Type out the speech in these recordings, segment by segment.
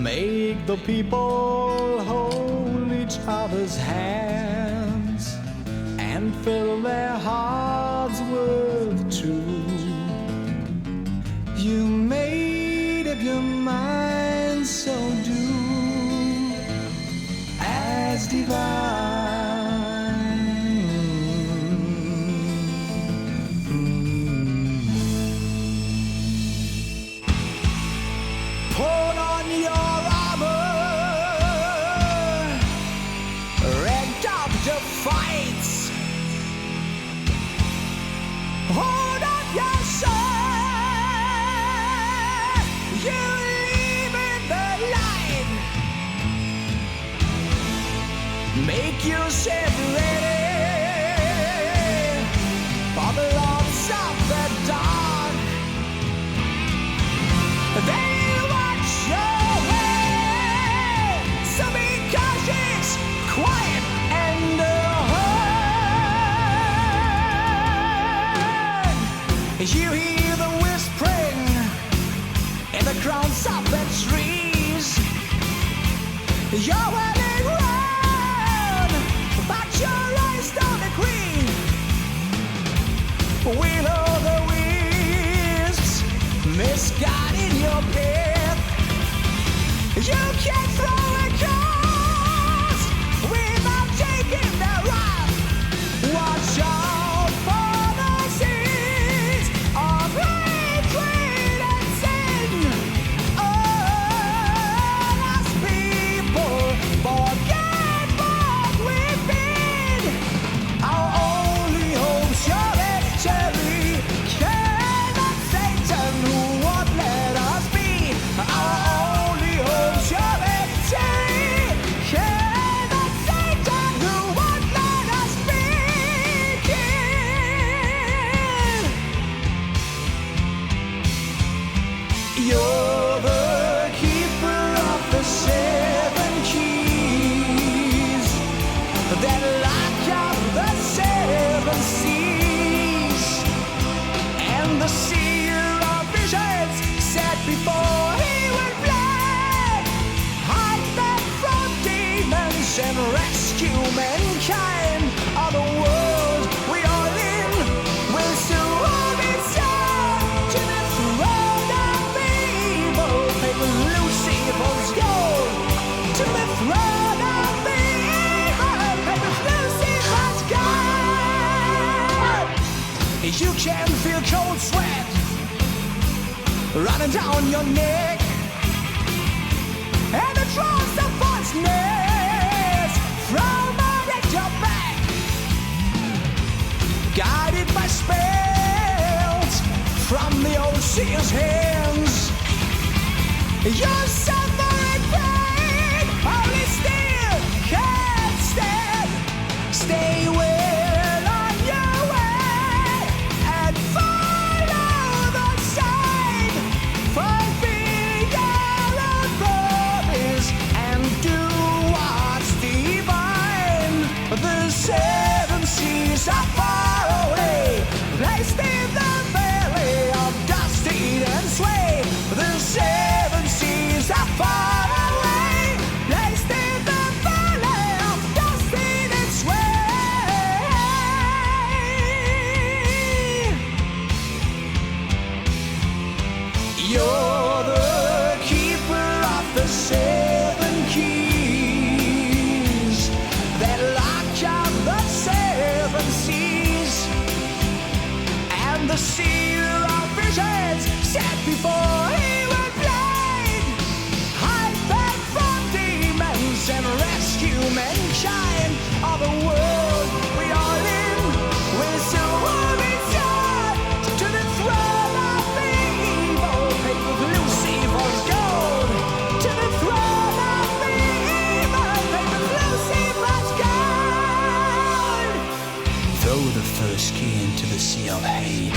Make the people hold each other's hands and fill their hearts with truth. You made up your mind, so do as divine. Put on your armor, ranked up to fight. Hold up your sword, you live in the light. Make yourself ready for the lords of the dark. They watch your way, so be cautious, quiet, and heard. You hear the whispering in the crowns of the trees. You're running round, but your eyes don't agree. We know the wisps misguiding your path. You can't throw a cross without taking the rock. Watch out for the seeds of hatred and sin. All us people forget what we've been. Our only hope's your victory. Cannot Satan who won't let us be. Our only hope's your victory. Cannot Satan who won't let us be. You're the keeper of the seven keys that lock up the seven seas, and the seer of visions set before he would play. Hide them from demons and rescue mankind. Of the world we are in will soon be turned to the throne of evil. Paper Lucifer's gold to the throne of evil. Paper Lucifer's gold. You can feel cold sweat running down your neck, and the drops of poisonous from around your back. Guided by spells from the overseer's hands, your suffering pain only still can't stand. Stay well on your way and follow the sign. Fulfill your own promise and do what's divine. The seven seas are far away, placed in the valley of dust, heat, and sway. The seven seas are far away, placed in the valley of dust, heat, and sway. You're the keeper of the seven keys that lock up the seven seas, and the seer of visions set before he would blind. Hide them from demons and rescue mankind. Of the world we are in will soon be turned to the throne of evil. Paper Lucifer's gold to the throne of evil. Paper Lucifer's gold. Throw the first key into the sea of hate.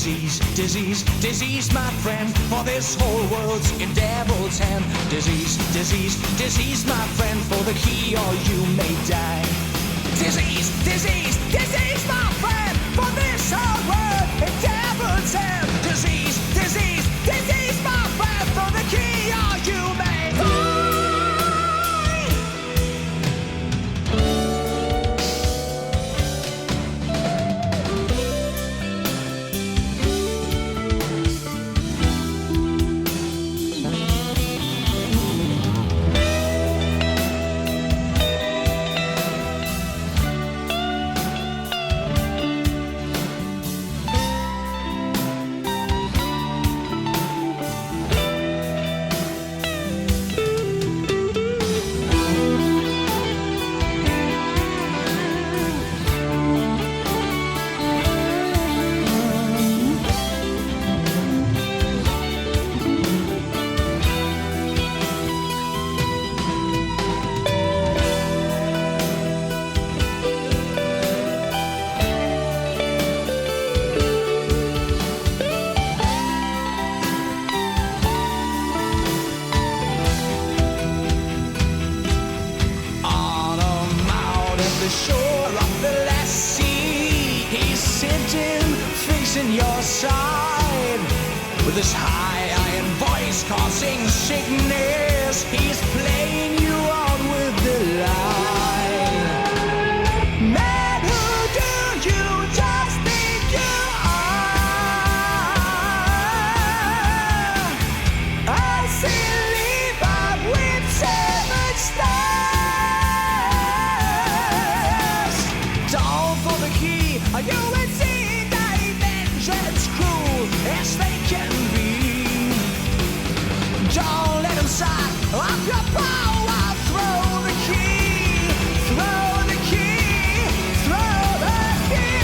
Disease, disease, disease, my friend, for this whole world's in devil's hand. Disease, disease, disease, my friend, for the key or you may die. Disease, disease, disease, my friend, for this whole world in devil's hand. Disease, disease, disease, my friend, for the key or you may die. Shore of the last sea, he's sitting facing your side with his high iron voice causing sickness. He's playing you out with the line. Man, who do you just think you are? A silly but with 7 stars. You will see dimensions cruel as they can be. Don't let them suck up your power. Throw the key, throw the key, throw the key.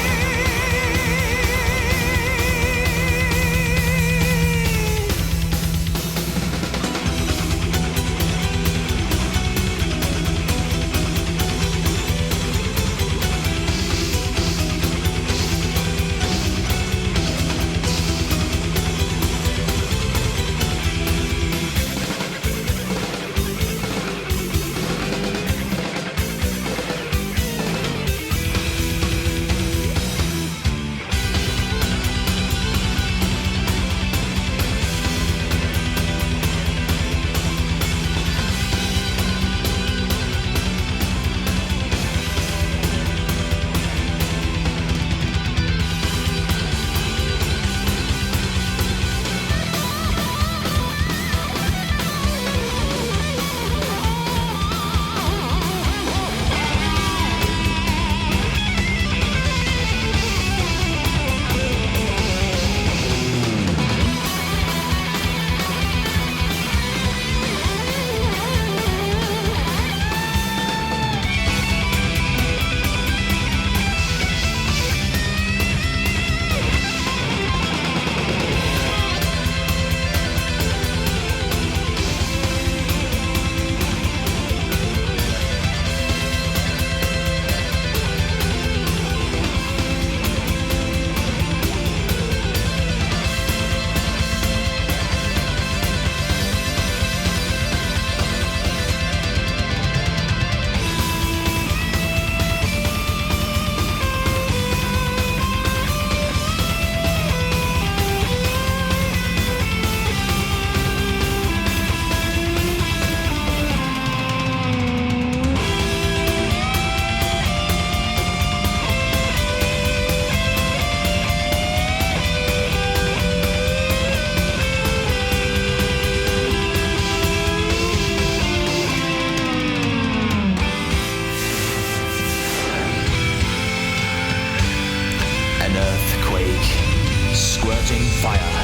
Squirting fire,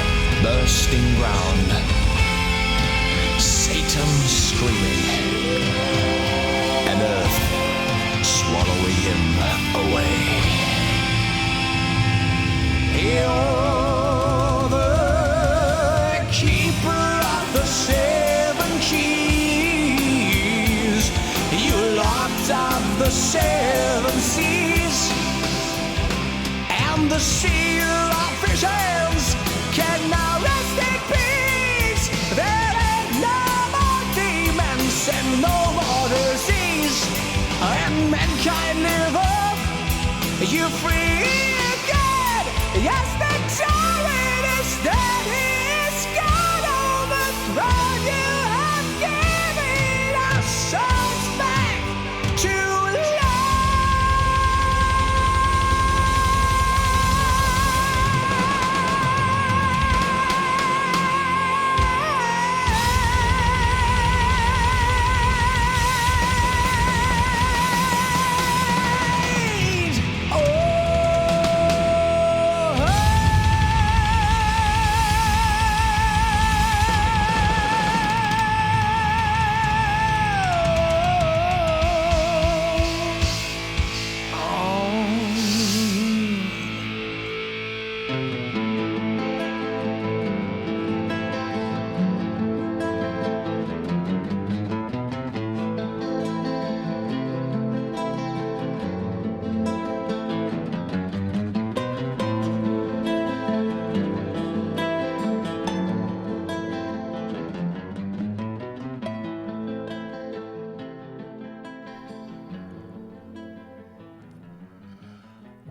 bursting ground, Satan screaming, and earth swallowing him away. You're the keeper of the 7 keys. You locked up the 7 seas, and the seal of visions kindly love you free again. Yes, the tyrant is dead, he is gone, overthrown. You have given our souls back to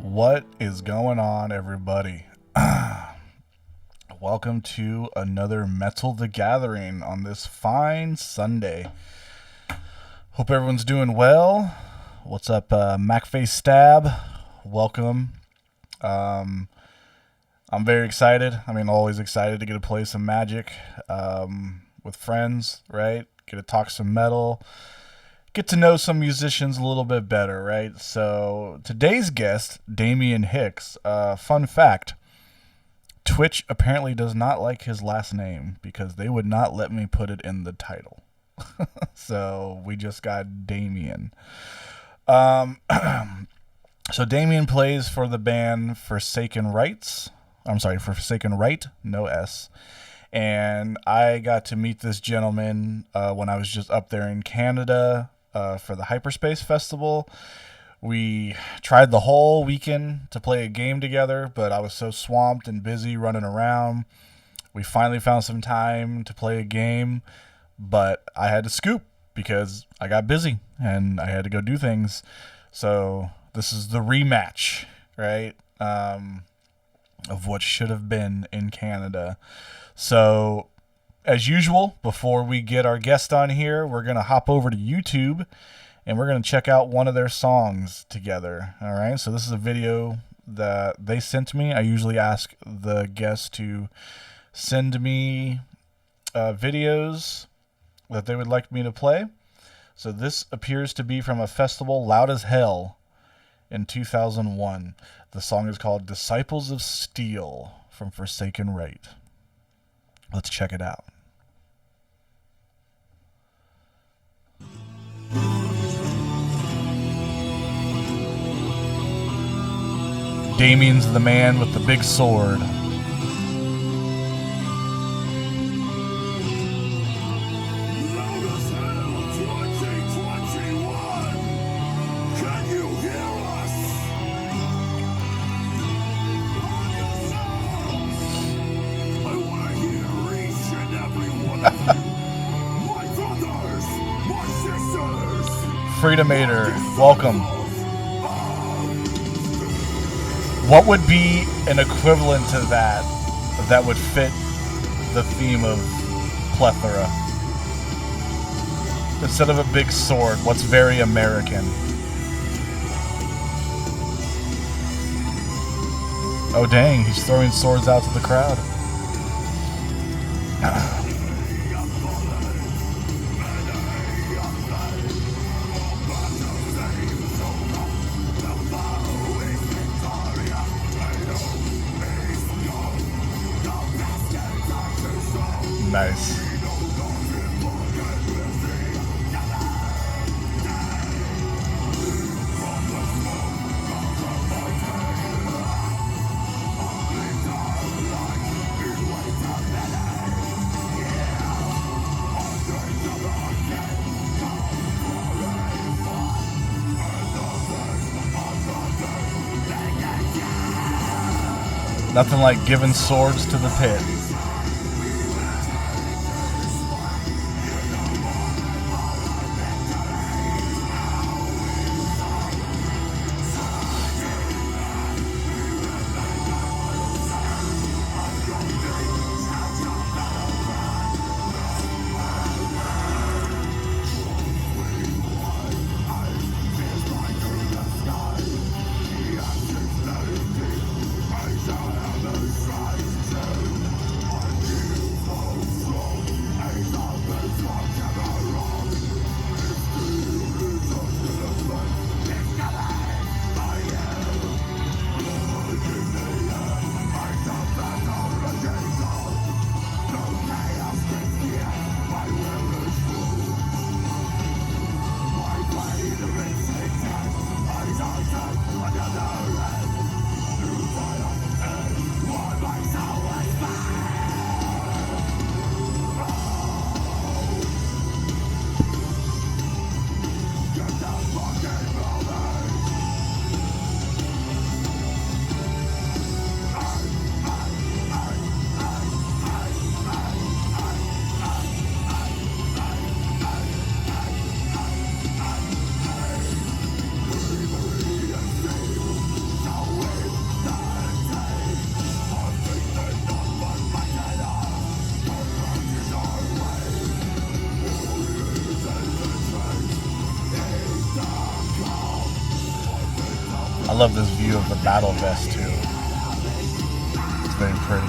What is going on, everybody? Welcome to another Metal the Gathering on this fine Sunday. Hope everyone's doing well. What's up, Macface Stab? Welcome. I'm very excited. Always excited to get to play some Magic with friends, right? Get to talk some metal. Get to know some musicians a little bit better, right? So today's guest, Damien Hicks, fun fact, Twitch apparently does not like his last name because they would not let me put it in the title. So we just got Damien. So Damien plays for the band Forsaken Right, no S. And I got to meet this gentleman when I was just up there in Canada for the Hyperspace Festival. We tried the whole weekend to play a game together, but I was so swamped and busy running around. We finally found some time to play a game, but I had to scoop because I got busy and I had to go do things. So this is the rematch, right, of what should have been in Canada. So, as usual, before we get our guest on here, we're going to hop over to YouTube and we're going to check out one of their songs together. All right, so this is a video that they sent me. I usually ask the guests to send me videos that they would like me to play. So this appears to be from a festival, Loud as Hell, in 2001. The song is called Disciples of Steel from Forsaken Right. Let's check it out. Damien's the man with the big sword. Freedomator, welcome. What would be an equivalent to that would fit the theme of Plethora? Instead of a big sword, what's very American? Oh dang, he's throwing swords out to the crowd. Nice. Nothing like giving swords to the pit. love this view of the battle vest too. It's very pretty.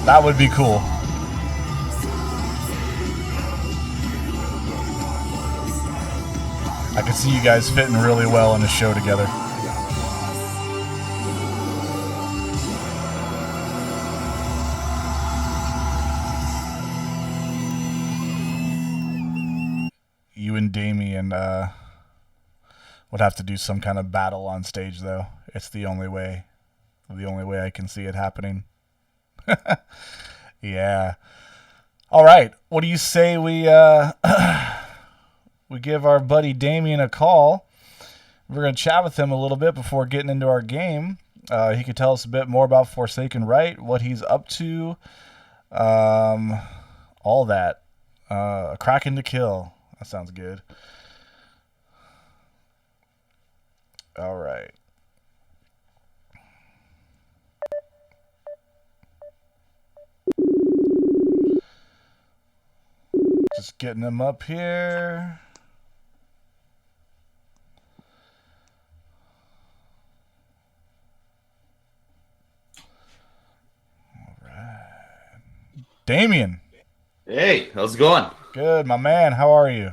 That would be cool. I could see you guys fitting really well in a show together. You and Damien would have to do some kind of battle on stage, though. It's the only way I can see it happening. Yeah. All right. What do you say we we give our buddy Damien a call? We're going to chat with him a little bit before getting into our game. He could tell us a bit more about Forsaken Right, what he's up to, all that. A Kraken to kill. That sounds good. All right. Just getting them up here. All right. Damien. Hey, how's it going? Good, my man. How are you?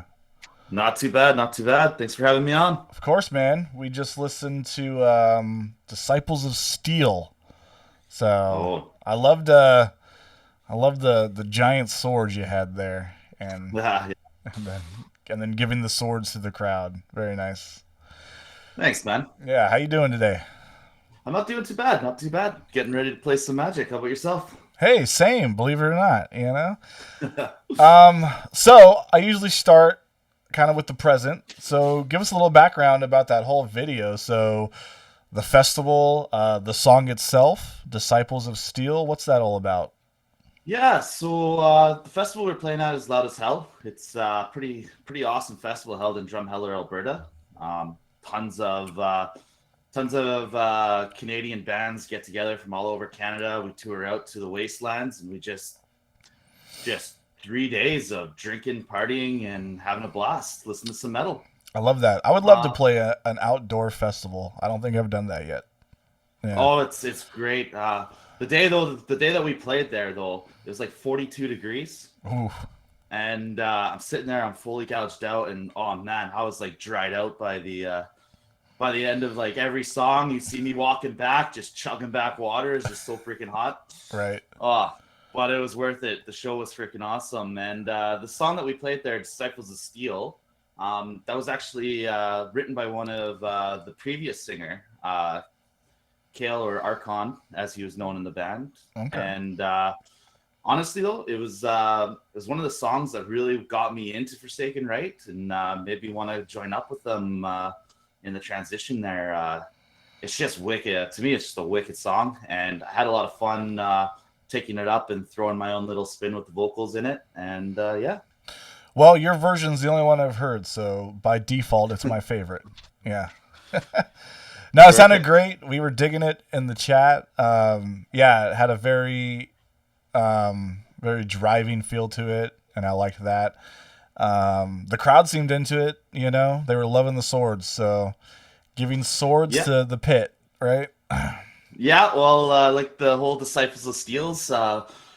Not too bad, not too bad. Thanks for having me on. Of course, man. We just listened to Disciples of Steel. So I loved the giant swords you had there. And Yeah. and then giving the swords to the crowd. Very nice. Thanks, man. Yeah, how you doing today? I'm not doing too bad, not too bad. Getting ready to play some Magic. How about yourself? Hey, same, believe it or not, you know? So I usually start kind of with the present. So give us a little background about that whole video. So the festival, the song itself, Disciples of Steel, what's that all about? Yeah, so the festival we're playing at is Loud as Hell. It's a pretty awesome festival held in Drumheller, Alberta. Tons of Canadian bands get together from all over Canada. We tour out to the wastelands, and we just 3 days of drinking, partying, and having a blast. Listen to some metal. I love that. I would love to play an outdoor festival. I don't think I've done that yet. Yeah. Oh, it's great. The day that we played there, though, it was like 42 degrees. Ooh. And I'm sitting there, I'm fully gouged out, and oh man, I was like dried out by the end of like every song. You see me walking back, just chugging back water. It's just so freaking hot. Right. But it was worth it. The show was freaking awesome. And the song that we played there, Disciples of Steel, that was actually written by one of the previous singer, Kale, or Archon, as he was known in the band. Okay. And honestly, though, it was one of the songs that really got me into Forsaken Right, and made me want to join up with them in the transition there. It's just wicked. To me, it's just a wicked song, and I had a lot of fun taking it up and throwing my own little spin with the vocals in it. And yeah. Well, your version's the only one I've heard, so by default, it's my favorite. Yeah. No, it sounded great. We were digging it in the chat. Yeah, it had a very driving feel to it, and I liked that. The crowd seemed into it, you know. They were loving the swords, so giving swords to the pit, right? Yeah, well, like the whole Disciples of Steels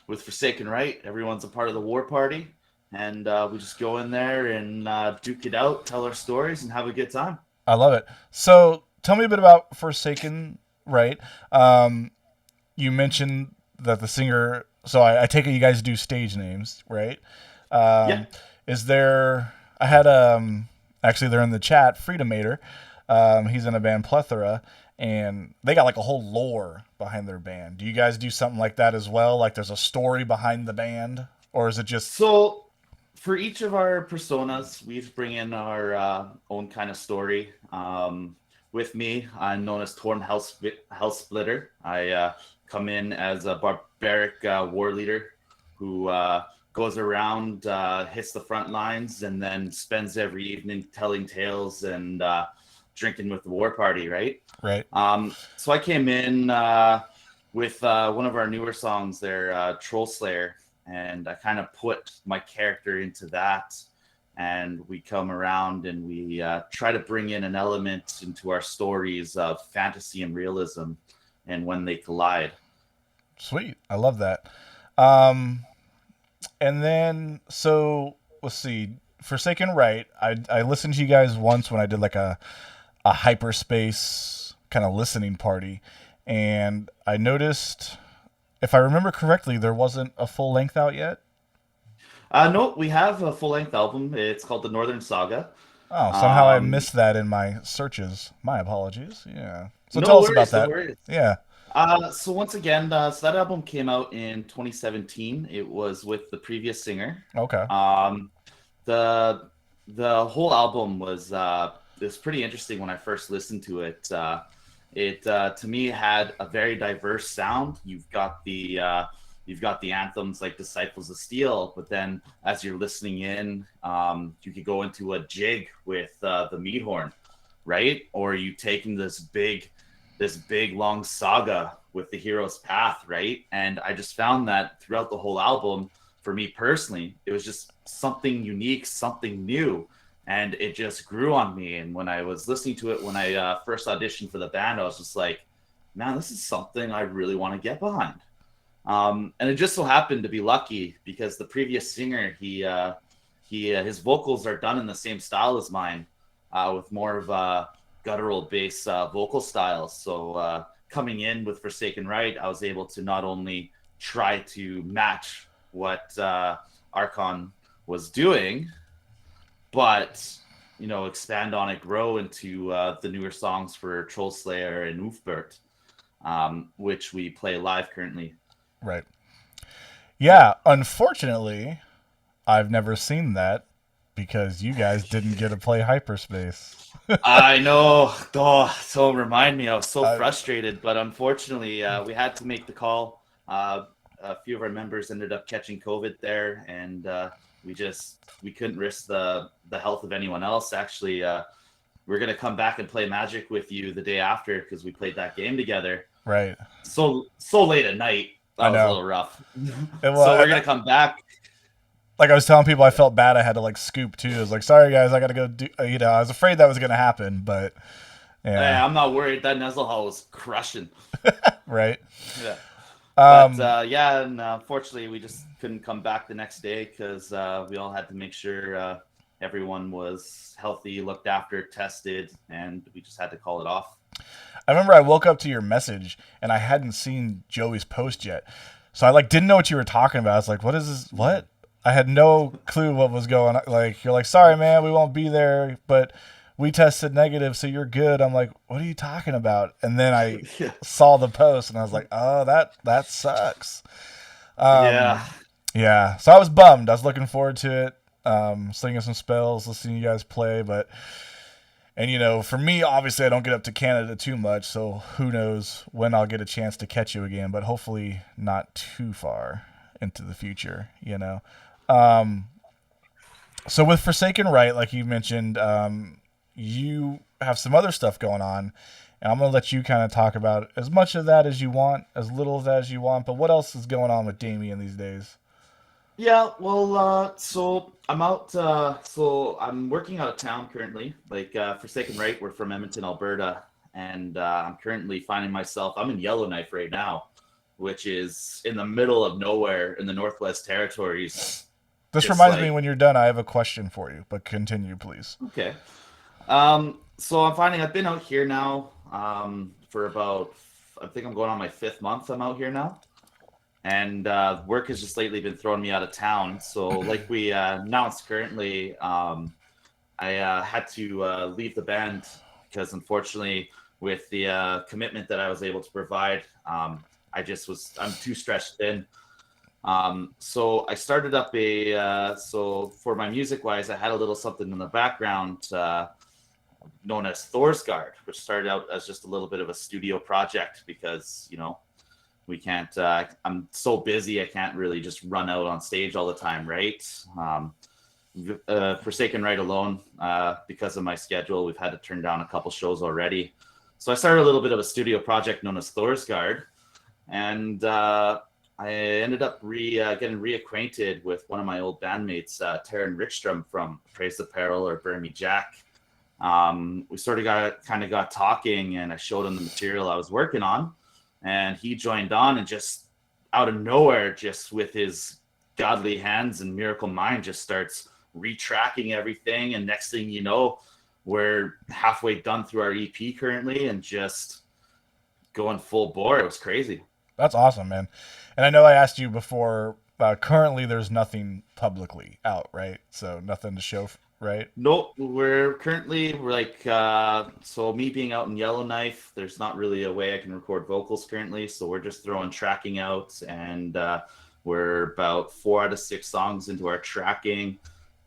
with Forsaken Right, everyone's a part of the war party, and we just go in there and duke it out, tell our stories, and have a good time. I love it. So tell me a bit about Forsaken Right. You mentioned that the singer, so I take it you guys do stage names, right? Yeah. Is there I had actually they're in the chat, Freedomator. He's in a band Plethora, and they got like a whole lore behind their band. Do you guys do something like that as well? Like there's a story behind the band, or is it just So for each of our personas, we bring in our own kind of story. With me, I'm known as Torn Hell Splitter. I come in as a barbaric war leader who goes around, hits the front lines, and then spends every evening telling tales and drinking with the war party, right? right? So I came in with one of our newer songs there, Troll Slayer, and I kind of put my character into that. And we come around and we try to bring in an element into our stories of fantasy and realism and when they collide. Sweet, I love that. Um, and then so let's see, Forsaken Right. I listened to you guys once when I did like a hyperspace kind of listening party, and I noticed, if I remember correctly, there wasn't a full length out yet. No, we have a full length album. It's called The Northern Saga. Oh, somehow I Um, missed that in my searches. My apologies. Yeah. So no tell us about worries, no that. worries. Yeah. So once again, so that album came out in 2017. It was with the previous singer. Okay. Um, the the whole album was pretty interesting when I first listened to it. It to me had a very diverse sound. You've got the anthems like Disciples of Steel, but then as you're listening in, you could go into a jig with the meat horn, right? Or you taking this big long saga with the hero's path, right? And I just found that throughout the whole album, for me personally, it was just something unique, something new, and it just grew on me. And when I was listening to it, when I first auditioned for the band, I was just like, man, this is something I really want to get behind. And it just so happened to be lucky because the previous singer, his vocals are done in the same style as mine, with more of a guttural bass vocal style. So coming in with Forsaken Right, I was able to not only try to match what Archon was doing, but expand on it, grow into the newer songs for Troll Slayer and Oofbert, which we play live currently. Right. Yeah. Unfortunately, I've never seen that because you guys didn't get to play hyperspace. I know. Oh, so remind me. I was so I, frustrated, but unfortunately, we had to make the call. A few of our members ended up catching COVID there, and we couldn't risk the health of anyone else. Actually, we're gonna come back and play Magic with you the day after because we played that game together. right. So late at night. That I was a know. little rough. It So was, we're gonna come back. like I was telling people, I felt bad. I had to like scoop too. I was like, sorry guys, I got to go do. I was afraid that was gonna happen, but Hey, yeah. I'm not worried. That Nuzzle Hall was crushing. Right. Yeah. But Um. yeah, and unfortunately, we just couldn't come back the next day because we all had to make sure everyone was healthy, looked after, tested, and we just had to call it off. I remember I woke up to your message and I hadn't seen Joey's post yet. So I like didn't know what you were talking about. I was like, what is this? What? I had no clue what was going on. Like, you're like, sorry, man, we won't be there, but we tested negative, so you're good. I'm like, what are you talking about? And then I Yeah. saw the post and I was like, oh, that sucks. Yeah. Yeah. So I was bummed. I was looking forward to it. Slinging some spells, listening to you guys play, and for me, obviously, I don't get up to Canada too much, so who knows when I'll get a chance to catch you again, but hopefully not too far into the future. Um, so with Forsaken Right, like you mentioned, you have some other stuff going on, and I'm going to let you kind of talk about as much of that as you want, as little of that as you want, but what else is going on with Damien these days? Yeah, well, so I'm out. So I'm working out of town currently. Like Forsaken Right, we're from Edmonton, Alberta, and I'm currently finding myself. I'm in Yellowknife right now, which is in the middle of nowhere in the Northwest Territories. This It's reminds me, like when you're done, I have a question for you, but continue, please. okay. So I'm finding I've been out here now for about. I think I'm going on my 5th month. I'm out here now. And work has just lately been throwing me out of town. So, like we announced currently, I had to leave the band because unfortunately, with the commitment that I was able to provide, I'm too stretched thin. So I started up so for my music wise, I had a little something in the background known as Thor's Guard, which started out as just a little bit of a studio project because, we can't, I'm so busy, I can't really just run out on stage all the time, right? Forsaken Right alone, because of my schedule, we've had to turn down a couple shows already. So I started a little bit of a studio project known as Thor's Guard, and I ended up getting reacquainted with one of my old bandmates, Taryn Rickstrom from Praise Apparel or Burn Me Jack. We sort of got talking, and I showed him the material I was working on, and he joined on, and just out of nowhere, just with his godly hands and miracle mind, just starts retracking everything. And next thing you know, we're halfway done through our EP currently, and just going full bore. It was crazy. That's awesome, man. And I know I asked you before, currently there's nothing publicly out, right? So nothing to show, right? Nope, we're like, so me being out in Yellowknife, there's not really a way I can record vocals currently. So we're just throwing tracking out, and we're about 4 out of 6 songs into our tracking.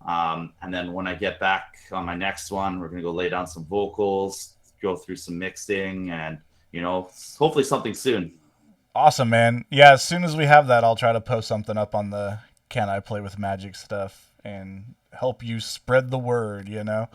And then when I get back on my next one, we're going to go lay down some vocals, go through some mixing, and, hopefully something soon. Awesome, man. Yeah, as soon as we have that, I'll try to post something up on the Can I Play with Magic stuff and help you spread the word, Okay,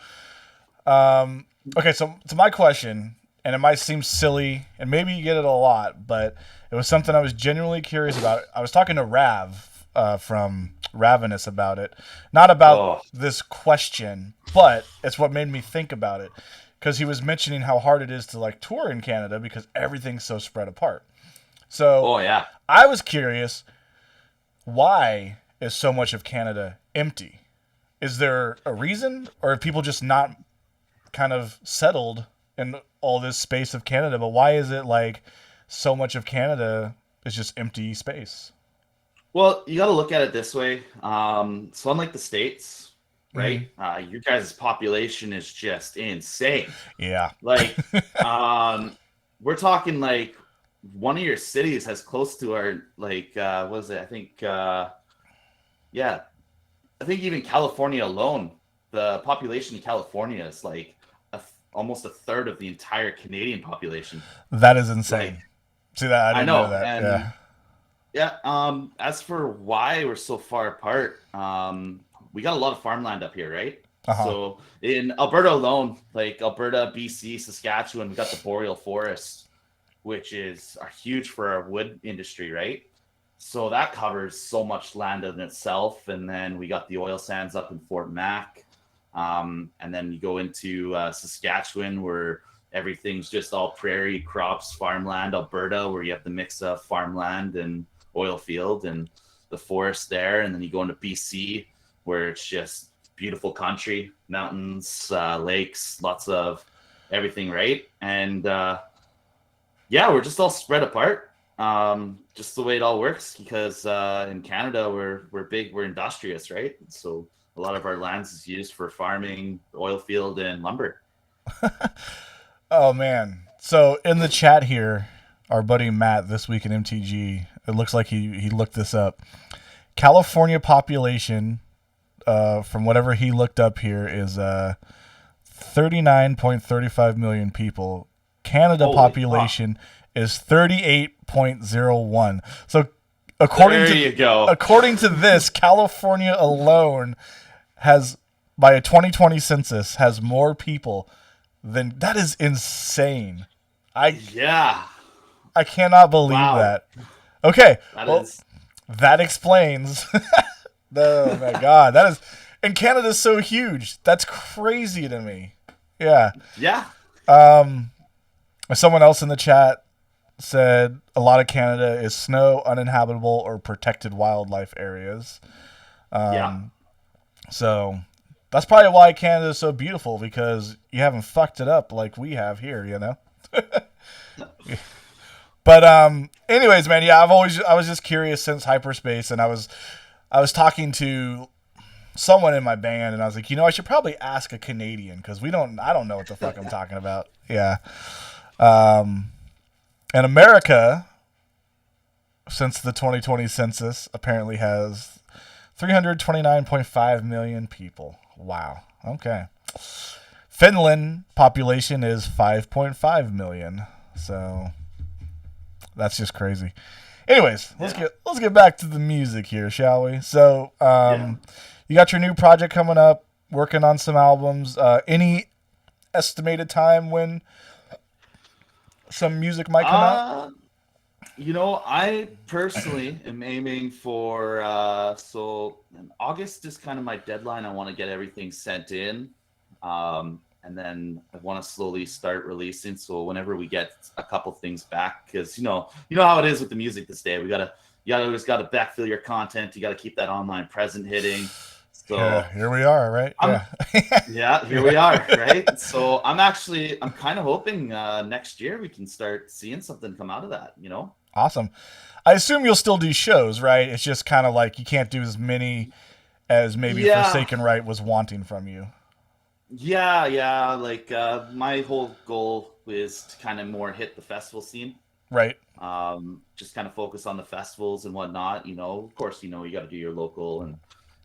so to my question, and it might seem silly, and maybe you get it a lot, but it was something I was genuinely curious about. I was talking to Rav from Ravenous about it. Not about this question, but it's what made me think about it. Because he was mentioning how hard it is to tour in Canada because everything's so spread apart. So I was curious, why is so much of Canada empty? Is there a reason, or are people just not kind of settled in all this space of Canada? But why is it so much of Canada is just empty space? Well, you got to look at it this way. So unlike the States, right? Your guys' population is just insane. Yeah. We're talking one of your cities has close to our what is it? I think I think even California alone, the population in California is almost a third of the entire Canadian population. That is insane. See that? I didn't know that. And as for why we're so far apart, we got a lot of farmland up here, right? So in Alberta alone, Alberta, BC, Saskatchewan, we got the boreal forest, which are huge for our wood industry, right? So that covers so much land in itself. And then we got the oil sands up in Fort Mac. And then you go into Saskatchewan, where everything's just all prairie, crops, farmland. Alberta, where you have the mix of farmland and oil field and the forest there. And then you go into BC, where it's just beautiful country, mountains, lakes, lots of everything, right? And we're just all spread apart. Just the way it all works, because in Canada we're big, we're industrious, right? So a lot of our lands is used for farming, oil field, and lumber. Oh man. So in the chat here, our buddy Matt, This Week in MTG, it looks like he looked this up. California population, from whatever he looked up here, is 39.35 million people. Canada Holy population fuck. is 38.01. So according to this, California alone has, by a 2020 census, has more people than, that is insane. I cannot believe that. Okay, that explains. Oh my god, that is, and Canada's so huge. That's crazy to me. Yeah. Someone else in the chat said a lot of Canada is snow, uninhabitable, or protected wildlife areas. So that's probably why Canada is so beautiful, because you haven't fucked it up like we have here, But anyways, man, I was just curious since hyperspace, and I was talking to someone in my band, and I was like, I should probably ask a Canadian because I don't know what the fuck I'm talking about. Yeah. And America, since the 2020 census, apparently has 329.5 million people. Wow. Okay. Finland population is 5.5 million. So that's just crazy. Anyways, let's get back to the music here, shall we? So, you got your new project coming up, working on some albums. Any estimated time when some music might come out? I personally am aiming for so August is kind of my deadline. I want to get everything sent in, and then I want to slowly start releasing. So whenever we get a couple things back, because you know how it is with the music this day. You always gotta backfill your content. You gotta keep that online present hitting. So yeah, here we are, right? Here we are, right? So I'm kind of hoping next year we can start seeing something come out of that. Awesome. I assume you'll still do shows, right? It's just kind of like you can't do as many as maybe Forsaken Right was wanting from you. Yeah. Like my whole goal is to kind of more hit the festival scene. Right. Just kind of focus on the festivals and whatnot. Of course, you got to do your local and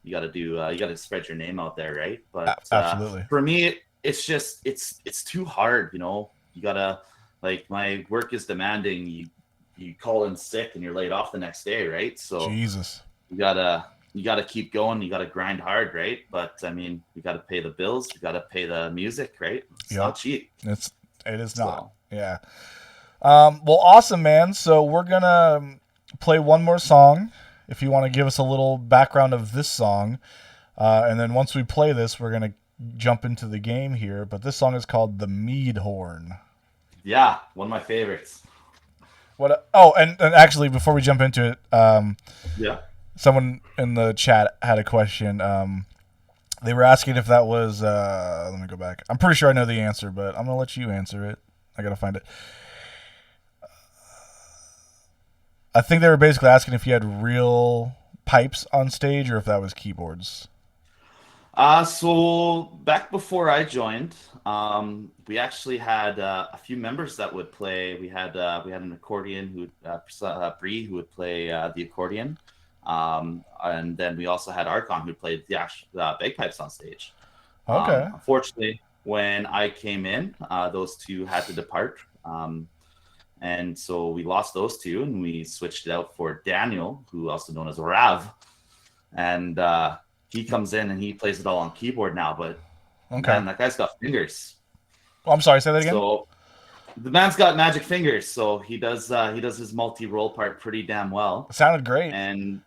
you got to spread your name out there, right? But absolutely. For me, it's just it's too hard. You gotta, like, my work is demanding. You call in sick and you're laid off the next day, right? So Jesus, you gotta keep going. You gotta grind hard, right? But I mean, you gotta pay the bills. You gotta pay the music, right? It's not cheap. It is not. Yeah. Well, awesome, man. So we're gonna play one more song. If you want to give us a little background of this song, and then once we play this, we're gonna jump into the game here. But this song is called "The Mead Horn." Yeah, one of my favorites. What? Oh, and actually, before we jump into it, someone in the chat had a question. They were asking if that was. Let me go back. I'm pretty sure I know the answer, but I'm gonna let you answer it. I gotta find it. I think they were basically asking if you had real pipes on stage or if that was keyboards. So back before I joined, we actually had a few members that would play. We had an accordion Bree who would play the accordion, and then we also had Archon who played the actual bagpipes on stage. Okay. Unfortunately, when I came in, those two had to depart. And so we lost those two, and we switched it out for Daniel, who also known as Rav. And he comes in and he plays it all on keyboard now. But man, that guy's got fingers. Oh, I'm sorry, say that again. So the man's got magic fingers, so he does his multi-role part pretty damn well. It sounded great. And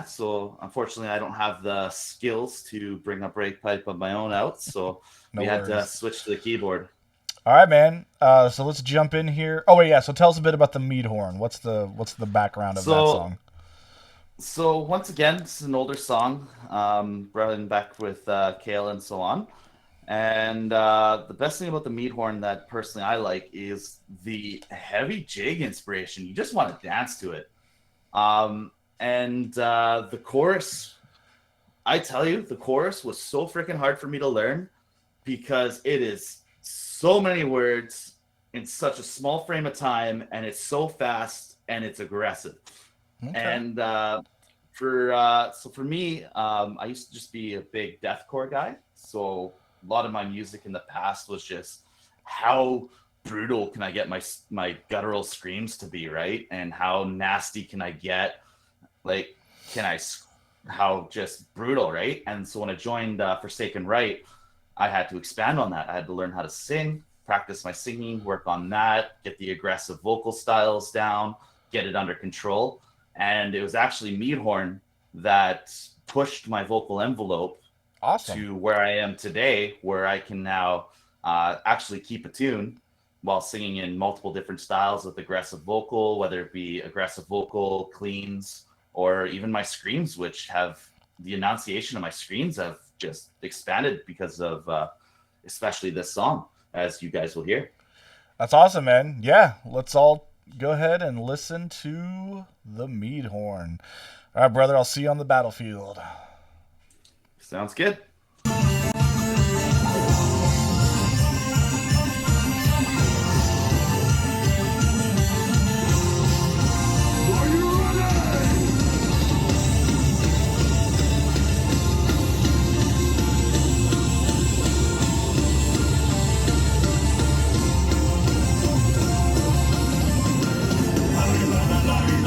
so unfortunately I don't have the skills to bring a break pipe of my own out, so we had to switch to the keyboard. All right, man. So let's jump in here. Oh wait, yeah. So tell us a bit about the Mead Horn. What's the background of that song? So once again, this is an older song, running back with Kale and so on. And the best thing about the Mead Horn that personally I like is the heavy jig inspiration. You just want to dance to it. And the chorus, I tell you, the chorus was so freaking hard for me to learn because it is so many words in such a small frame of time, and it's so fast and it's aggressive. Okay. And for me, I used to just be a big deathcore guy. So a lot of my music in the past was just how brutal can I get my guttural screams to be, right? And how nasty can I get? Like, how just brutal, right? And so when I joined Forsaken Right, I had to expand on that. I had to learn how to sing, practice my singing, work on that, get the aggressive vocal styles down, get it under control. And it was actually Mead Horn that pushed my vocal envelope to where I am today, where I can now actually keep a tune while singing in multiple different styles with aggressive vocal, whether it be aggressive vocal, cleans, or even my screams, which have the enunciation of my screams have just expanded because of especially this song, as you guys will hear. That's awesome, man. Yeah, let's all go ahead and listen to the mead horn. All right, brother, I'll see you on the battlefield. Sounds good.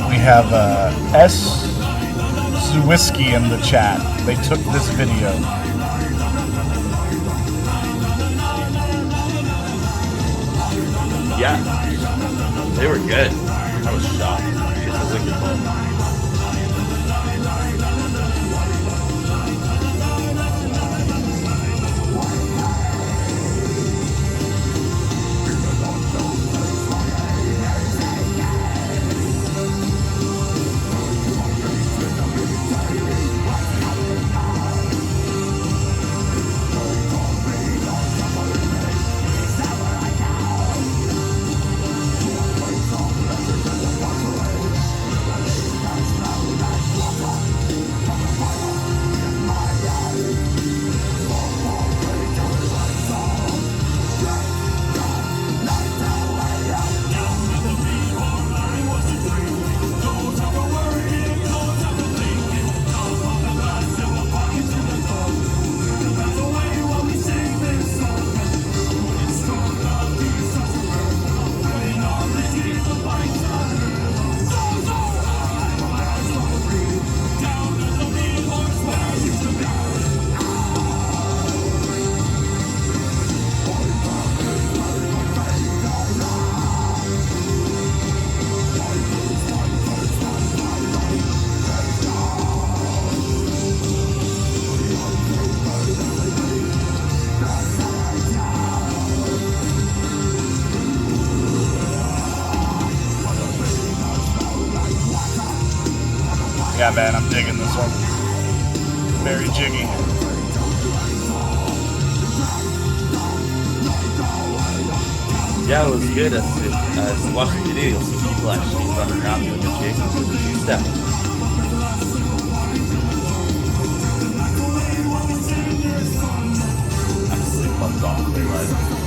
We have S. Zwisky in the chat. They took this video. Yeah, they were good. I was shocked. It was a good one. Yeah, man, I'm digging this one. Very jiggy. Yeah, it was good. As you watch the video, you'll see people actually running around doing the jig with the two-step. Absolutely bugs off to play live.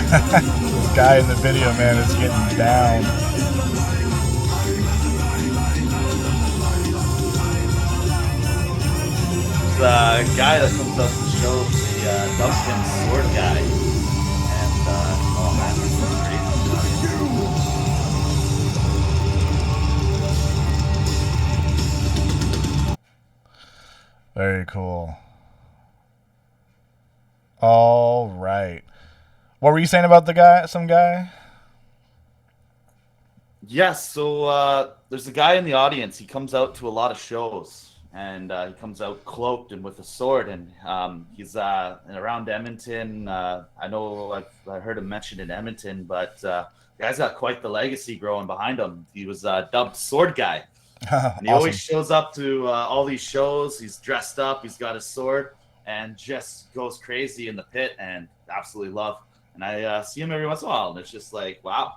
This guy in the video, man, is getting down. The guy that comes up to the show, the Dumpkin Sword guy. And, oh man, that's crazy. Very cool. All right. What were you saying about the guy? Some guy? Yes, so there's a guy in the audience. He comes out to a lot of shows, and he comes out cloaked and with a sword, and he's around Edmonton. I know I heard him mentioned in Edmonton, but the guy's got quite the legacy growing behind him. He was dubbed Sword Guy, and he always shows up to all these shows. He's dressed up, he's got his sword, and just goes crazy in the pit, and absolutely love. And I see him every once in a while, and it's just like, wow.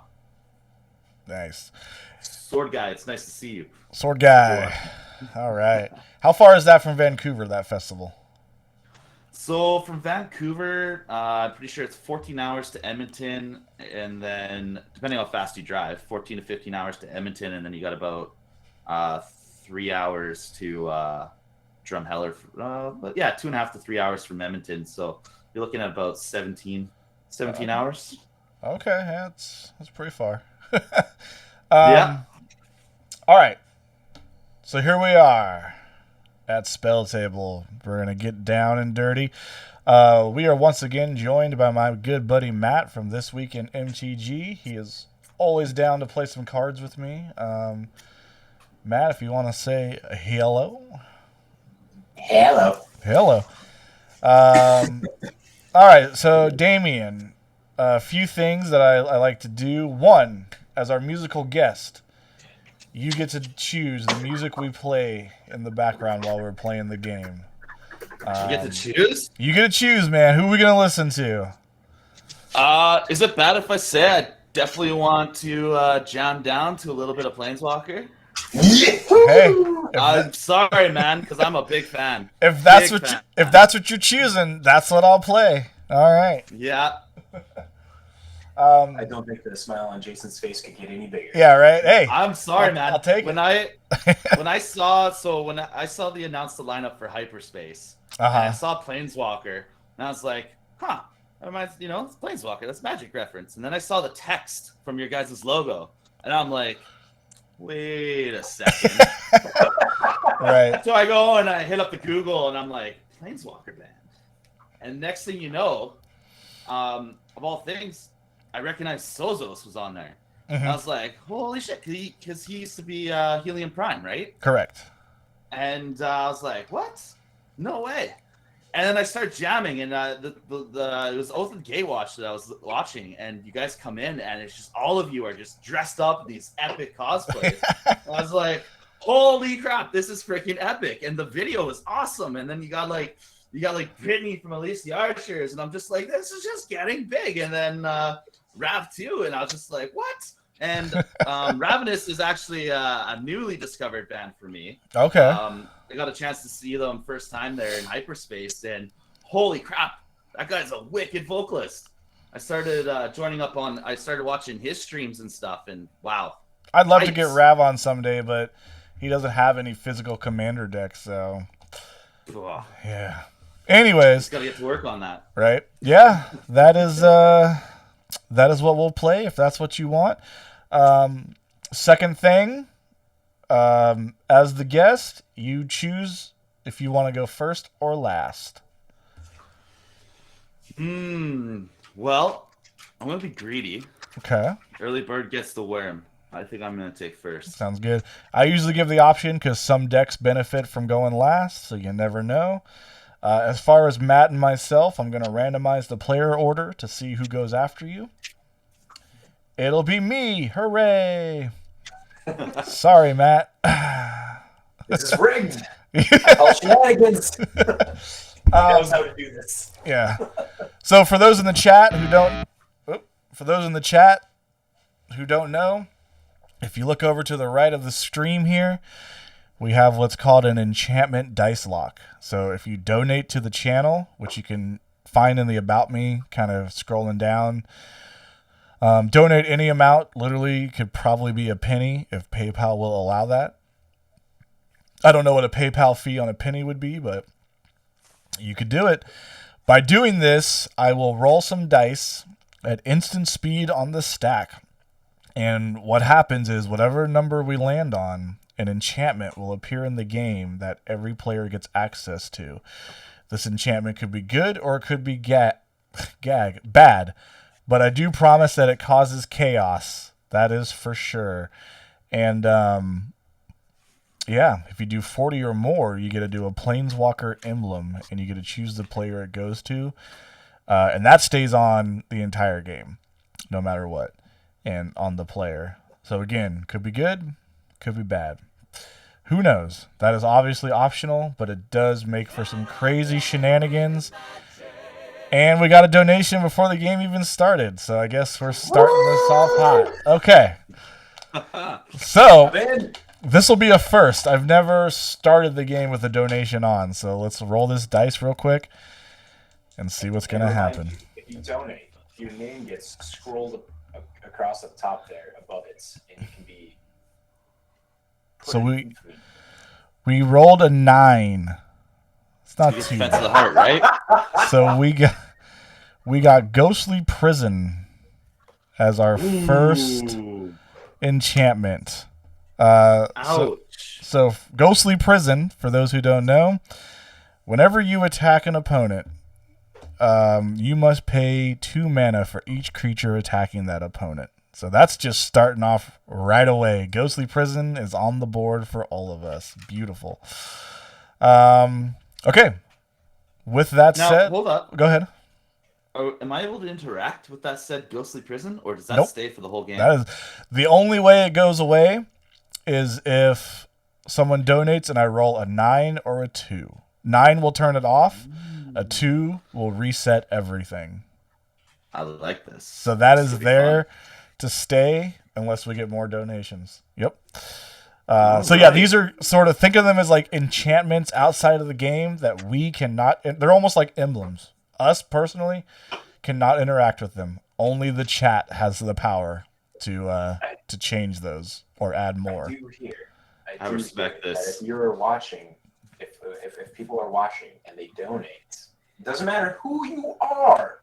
Nice. Sword Guy, it's nice to see you. Sword Guy. All right. How far is that from Vancouver, that festival? So from Vancouver, I'm pretty sure it's 14 hours to Edmonton, and then depending on how fast you drive, 14 to 15 hours to Edmonton, and then you got about 3 hours to Drumheller. But yeah, 2.5 to 3 hours from Edmonton. So you're looking at about 17 hours. Okay, yeah, that's pretty far. Yeah. All right. So here we are at Spell Table. We're going to get down and dirty. We are once again joined by my good buddy Matt from This Week in MTG. He is always down to play some cards with me. Matt, if you want to say hello. Hello. Hello. All right, so Damien, a few things that I like to do. One, as our musical guest, you get to choose the music we play in the background while we're playing the game. You get to choose? You get to choose, man. Who are we going to listen to? Is it bad if I say I definitely want to jam down to a little bit of Planeswalker? Hey, I'm sorry, man, because I'm a big fan. If that's what you're choosing, that's what I'll play. All right. Yeah. I don't think the smile on Jason's face could get any bigger. Yeah, right. Hey, I'm sorry, man. I'll take when it. when I saw the announced the lineup for Hyperspace, and I saw Planeswalker, and I was like, huh, that reminds, it's Planeswalker. That's Magic reference. And then I saw the text from your guys' logo, and I'm like, wait a second. Right. So I go and I hit up the Google, and I'm like, Planeswalker band. And next thing you know, of all things, I recognized Sozos was on there. Mm-hmm. I was like, holy shit, because he used to be Helium Prime, right? Correct. And I was like, what? No way. And then I start jamming, and it was Oath of Gaywatch that I was watching, and you guys come in, and it's just all of you are just dressed up in these epic cosplays. I was like, holy crap, this is freaking epic. And the video is awesome. And then you got Brittany from Elise the Archers, and I'm just like, this is just getting big. And then Rav 2, and I was just like, what? And Ravenous is actually a newly discovered band for me. Okay. I got a chance to see them first time there in Hyperspace, and holy crap, that guy's a wicked vocalist. I started I started watching his streams and stuff, and wow. I'd love to get Rav on someday, but he doesn't have any physical commander decks, so Ugh. yeah. Anyways, Just gotta get to work on that. Right? Yeah, that is what we'll play if that's what you want. Second thing, as the guest, you choose if you want to go first or last. Well, I'm gonna be greedy. Okay. Early bird gets the worm. I think I'm gonna take first. Sounds good. I usually give the option because some decks benefit from going last, so you never know. As far as Matt and myself, I'm going to randomize the player order to see who goes after you. It'll be me. Hooray. Sorry, Matt. This is rigged. All shenanigans. He knows how to do this. Yeah. So for those in the chat who don't know, if you look over to the right of the stream here, we have what's called an enchantment dice lock. So if you donate to the channel, which you can find in the About Me, kind of scrolling down. Donate any amount. Literally could probably be a penny if PayPal will allow that. I don't know what a PayPal fee on a penny would be, but you could do it. By doing this, I will roll some dice at instant speed on the stack. And what happens is whatever number we land on, an enchantment will appear in the game that every player gets access to. This enchantment could be good or it could be bad. But I do promise that it causes chaos. That is for sure. And yeah, if you do 40 or more, you get to do a Planeswalker emblem, and you get to choose the player it goes to. And that stays on the entire game, no matter what, and on the player. So again, could be good, could be bad. Who knows? That is obviously optional, but it does make for some crazy shenanigans. And we got a donation before the game even started, so I guess we're starting this off hot. Okay. So, this will be a first. I've never started the game with a donation on, so let's roll this dice real quick and see what's going to happen. If you donate, your name gets scrolled across the top there above it, and you can be... So we rolled a 9. It's not too bad. The heart, right? So we got Ghostly Prison as our first enchantment. So Ghostly Prison, for those who don't know, whenever you attack an opponent, you must pay 2 mana for each creature attacking that opponent. So that's just starting off right away. Ghostly Prison is on the board for all of us. Beautiful. Okay. With that said, hold up. Go ahead. Oh, am I able to interact with that said Ghostly Prison, or does that stay for the whole game? That is the only way it goes away is if someone donates and I roll a 9 or a 2. 9 will turn it off. A 2 will reset everything. I like this. So that is there to stay unless we get more donations. Yep. So yeah, these are sort of, think of them as like enchantments outside of the game that we cannot, they're almost like emblems. Us personally cannot interact with them. Only the chat has the power to change those or add more. I respect this. If you're watching, if people are watching and they donate, it doesn't matter who you are,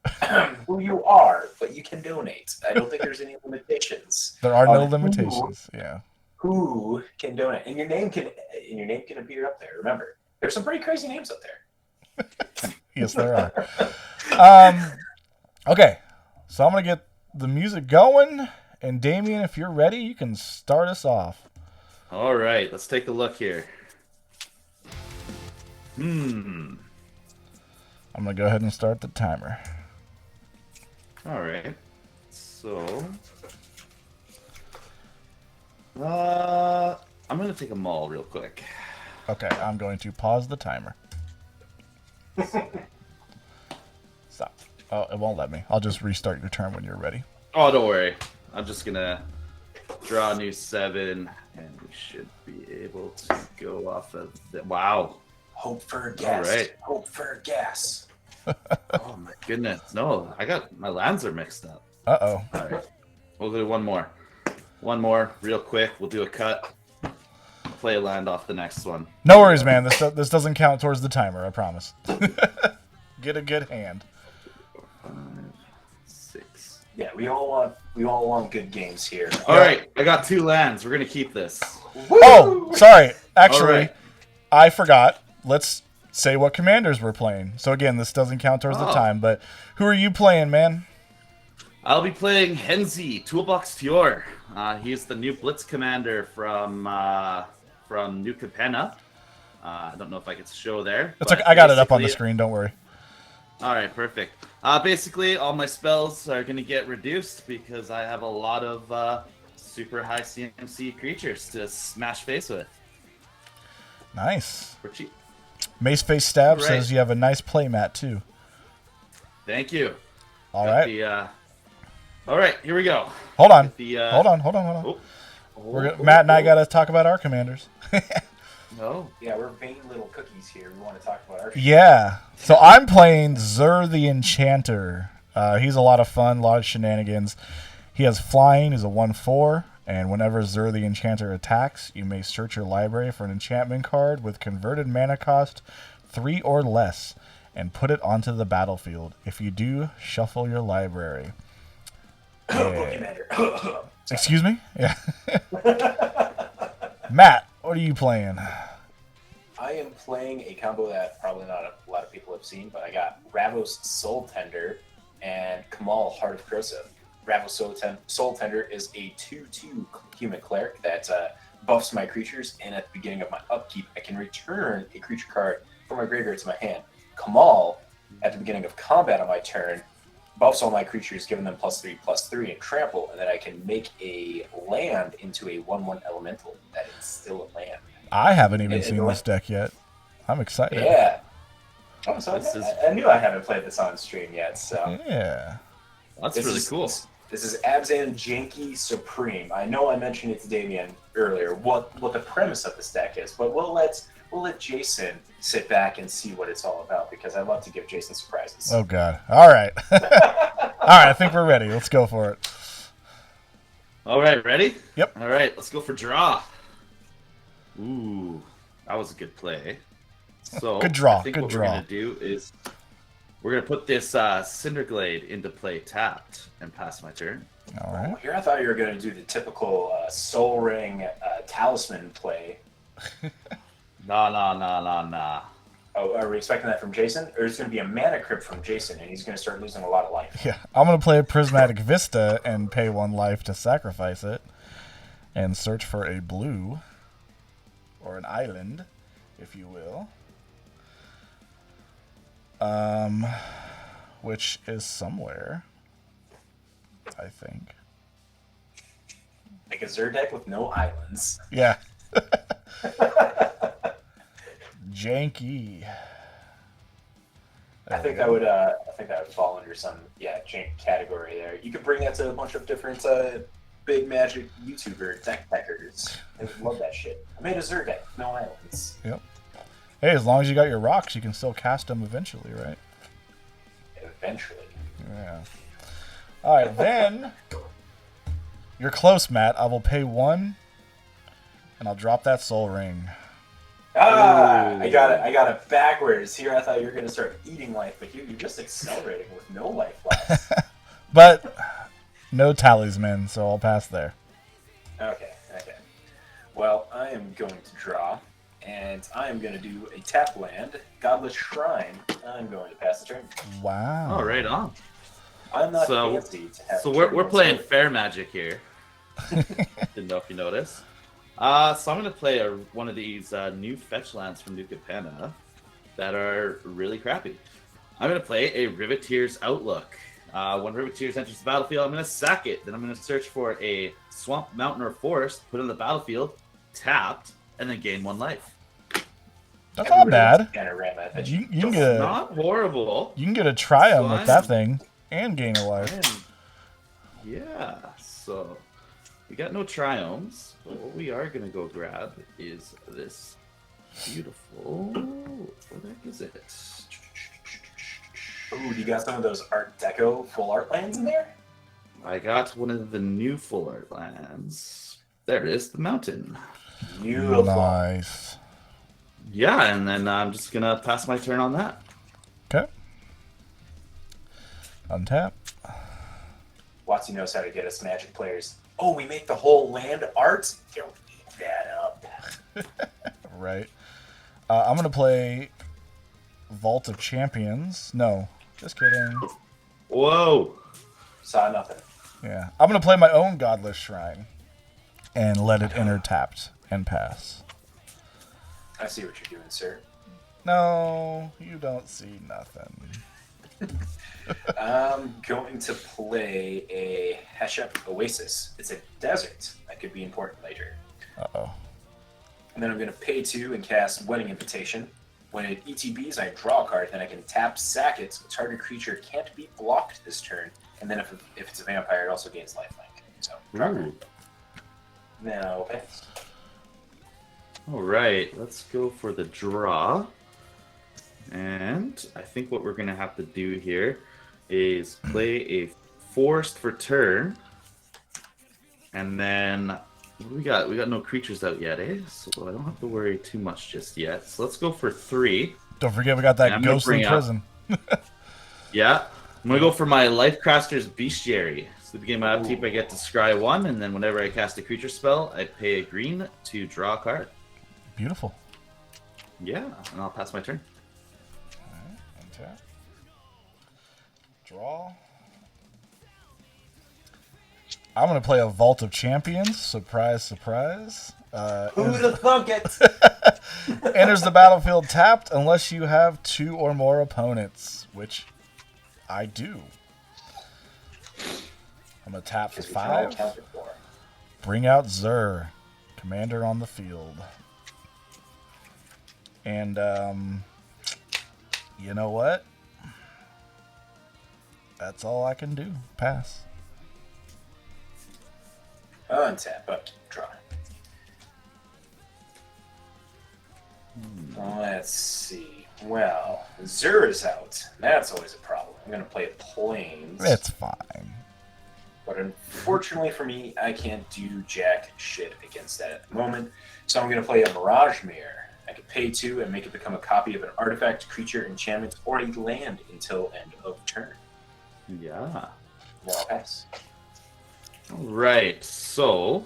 but you can donate. I don't think there's any limitations. There are no limitations. Yeah. Who can donate, and your name can appear up there. Remember, there's some pretty crazy names up there. Yes, there are. Okay, so I'm gonna get the music going, and Damien, if you're ready, you can start us off. All right, let's take a look here. I'm gonna go ahead and start the timer. All right, so. I'm going to take a maul real quick. Okay, I'm going to pause the timer. Stop. Oh, it won't let me. I'll just restart your turn when you're ready. Oh, don't worry. I'm just going to draw a new 7, and we should be able to go off of the... Wow. Hope for gas. All right. Hope for gas. Oh, my goodness. No, my lands are mixed up. Uh-oh. All right. We'll do one more. One more, real quick. We'll do a cut. Play a land off the next one. No worries, man. This doesn't count towards the timer, I promise. Get a good hand. 5, 6. Yeah, we all want good games here. All right, I got 2 lands. We're gonna keep this. Woo! Oh, sorry. Actually, right. I forgot. Let's say what commanders we're playing. So again, this doesn't count towards the time. But who are you playing, man? I'll be playing Henzi, Toolbox Fior. He's the new Blitz commander from New Capenna. I don't know if I could show there. It's okay. I got it up on the screen. Don't worry. All right, perfect. Basically, all my spells are going to get reduced because I have a lot of super high CMC creatures to smash face with. Nice. For cheap. Maceface Stab says you have a nice playmat, too. Thank you. All right. All right, here we go. Hold on. Hold on. Oh. Matt and I got to talk about our commanders. No. Yeah, we're vain little cookies here. We want to talk about our shit. Yeah. So I'm playing Zur the Enchanter. He's a lot of fun, a lot of shenanigans. He has flying, is a 1/4, and whenever Zur the Enchanter attacks, you may search your library for an enchantment card with converted mana cost 3 or less and put it onto the battlefield. If you do, shuffle your library. Yeah. Excuse me? Yeah. Matt, what are you playing? I am playing a combo that probably not a lot of people have seen, but I got Ravos Soul Tender and Kamal Heart of Krosa. Ravos Soul Tender is a 2/2 human cleric that buffs my creatures, and at the beginning of my upkeep, I can return a creature card from my graveyard to my hand. Kamal, at the beginning of combat on my turn, buffs all my creatures, giving them +3/+3 and trample, and then I can make a land into a 1/1 elemental that is still a land. I haven't even And seen the this deck yet. I'm excited. Yeah. Oh, so This is- I knew I haven't played this on stream yet, so. Yeah. That's This really is- cool. This is Abzan Janky Supreme. I know I mentioned it to Damien earlier, what the premise of this deck is, but we'll let Jason sit back and see what it's all about, because I love to give Jason surprises. Oh, God. All right. All right, I think we're ready. Let's go for it. All right, ready? Yep. All right, let's go for draw. Ooh, that was a good play. So Good draw, I think good what draw. we're gonna do is we're gonna put this Cinderglade into play tapped and pass my turn. All right. Here I thought you were going to do the typical Soul Ring Talisman play. Nah. Oh, are we expecting that from Jason? Or is it going to be a mana crypt from Jason, and he's going to start losing a lot of life? Yeah, I'm going to play a Prismatic Vista and pay 1 life to sacrifice it and search for a blue or an island, if you will. Which is somewhere, I think. Like a Zur deck with no islands. Yeah. Janky. I think that would fall under some jank category there. You could bring that to a bunch of different big Magic YouTuber deck packers. They would love that shit. I made a Zur deck, with no islands. Yep. Hey, as long as you got your rocks, you can still cast them eventually, right? Eventually. Yeah. All right, then you're close, Matt. I will pay 1, and I'll drop that Soul Ring. Ah, Ooh. I got it backwards. Here I thought you were gonna start eating life, but here you're just accelerating with no life left. But no talisman, so I'll pass there. Okay. Well, I am going to draw, and I am going to do a tap land, Godless Shrine. I'm going to pass the turn. Wow. Oh, right on. I'm not So- fancy to have. So a we're turn playing once fair magic here. Didn't know if you noticed. So I'm gonna play one of these new fetch lands from New Capenna that are really crappy. I'm gonna play a Riveteer's Outlook. When Riveteers enters the battlefield, I'm gonna sack it. Then I'm gonna search for a swamp, mountain, or forest, put it on the battlefield, tapped, and then gain 1 life. That's not bad. Panorama that You It's can get a not horrible. you can get a triumph So with that I'm- thing and gain a life. Yeah, so we got no triumphs, but what we are gonna go grab is this beautiful. Where the heck is it? Ooh, you got some of those Art Deco full art lands in there? I got one of the new full art lands. There it is, the mountain. Beautiful. Nice. Yeah, and then I'm just gonna pass my turn on that. Okay. Untap. Watsy knows how to get us Magic players. Oh, we make the whole land art? Don't eat that up. Right. I'm gonna play Vault of Champions. No, just kidding. Whoa! Saw nothing. Yeah, I'm gonna play my own Godless Shrine and let it enter tapped and pass. I see what you're doing, sir. No, you don't see nothing. I'm going to play a Heshep Oasis. It's a desert. That could be important later. Uh-oh. And then I'm going to pay 2 and cast Wedding Invitation. When it ETBs, I draw a card, then I can tap sack it. So target creature can't be blocked this turn. And then if it's a vampire, it also gains lifelink. So, draw a card. Ooh. Then I'll pass. All right, let's go for the draw. And I think what we're going to have to do here is play a forest for turn. And then what do we got? We got no creatures out yet, eh? So I don't have to worry too much just yet. So let's go for 3. Don't forget we got that ghostly prison. Yeah. I'm going to go for my Lifecraster's Bestiary. So at the beginning of my upkeep, I get to scry 1, and then whenever I cast a creature spell, I pay a green to draw a card. Beautiful. Yeah, and I'll pass my turn. Alright, untap. Draw. I'm going to play a Vault of Champions. Surprise, surprise. Who'd have thunk it? Enters the battlefield tapped unless you have 2 or more opponents, which I do. I'm going to tap for 5. Bring out Zur, commander on the field. And, you know what? That's all I can do. Pass. Untap, upkeep, draw. Let's see. Well, Zur is out. That's always a problem. I'm going to play Plains. It's fine. But unfortunately for me, I can't do jack shit against that at the moment. So I'm going to play a Mirage Mirror. I can pay 2 and make it become a copy of an artifact, creature, enchantment, or a land until end of turn. Yeah. Then I'll pass. All right, so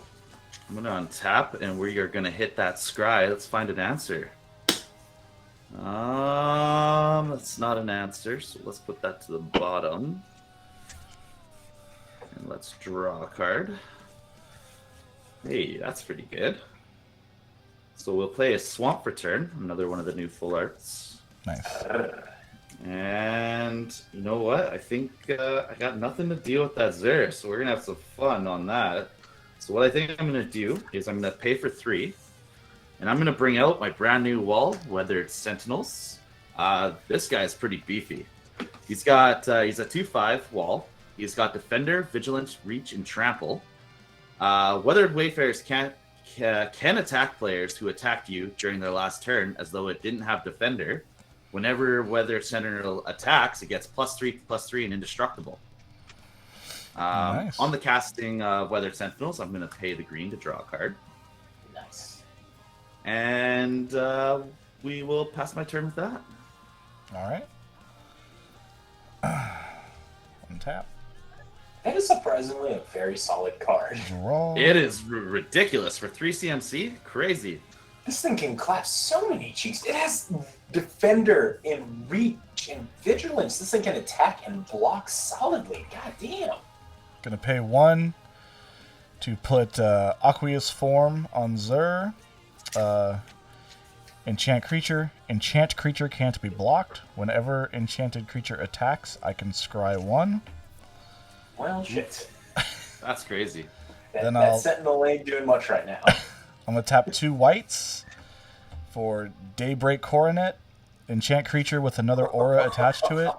I'm going to untap, and we are going to hit that scry. Let's find an answer. That's not an answer, so let's put that to the bottom. And let's draw a card. Hey, that's pretty good. So we'll play a Swamp for turn, another one of the new full arts. Nice. And you know what? I think I got nothing to deal with that Zur, so we're going to have some fun on that. So what I think I'm going to do is I'm going to pay for 3, and I'm going to bring out my brand new wall, whether it's Sentinels. This guy's pretty beefy. He's a 2/5 wall. He's got Defender, Vigilance, Reach, and Trample. Weathered Wayfarers can attack players who attacked you during their last turn as though it didn't have Defender. Whenever Weathered Sentinel attacks, it gets +3/+3 and indestructible. Nice. On the casting Weathered Sentinels, I'm going to pay the green to draw a card. Nice. And we will pass my turn with that. All right. Untap. That is surprisingly a very solid card. Draw. It is ridiculous for 3 CMC. Crazy. This thing can clap so many cheeks. It has Defender and Reach and Vigilance. This thing can attack and block solidly. God damn. Gonna pay 1 to put Aqueous Form on Zur. Enchant creature. Enchant creature can't be blocked. Whenever enchanted creature attacks, I can scry 1. Well, shit. That's crazy. That Sentinel ain't doing much right now. I'm going to tap 2 whites for Daybreak Coronet. Enchant creature with another aura attached to it.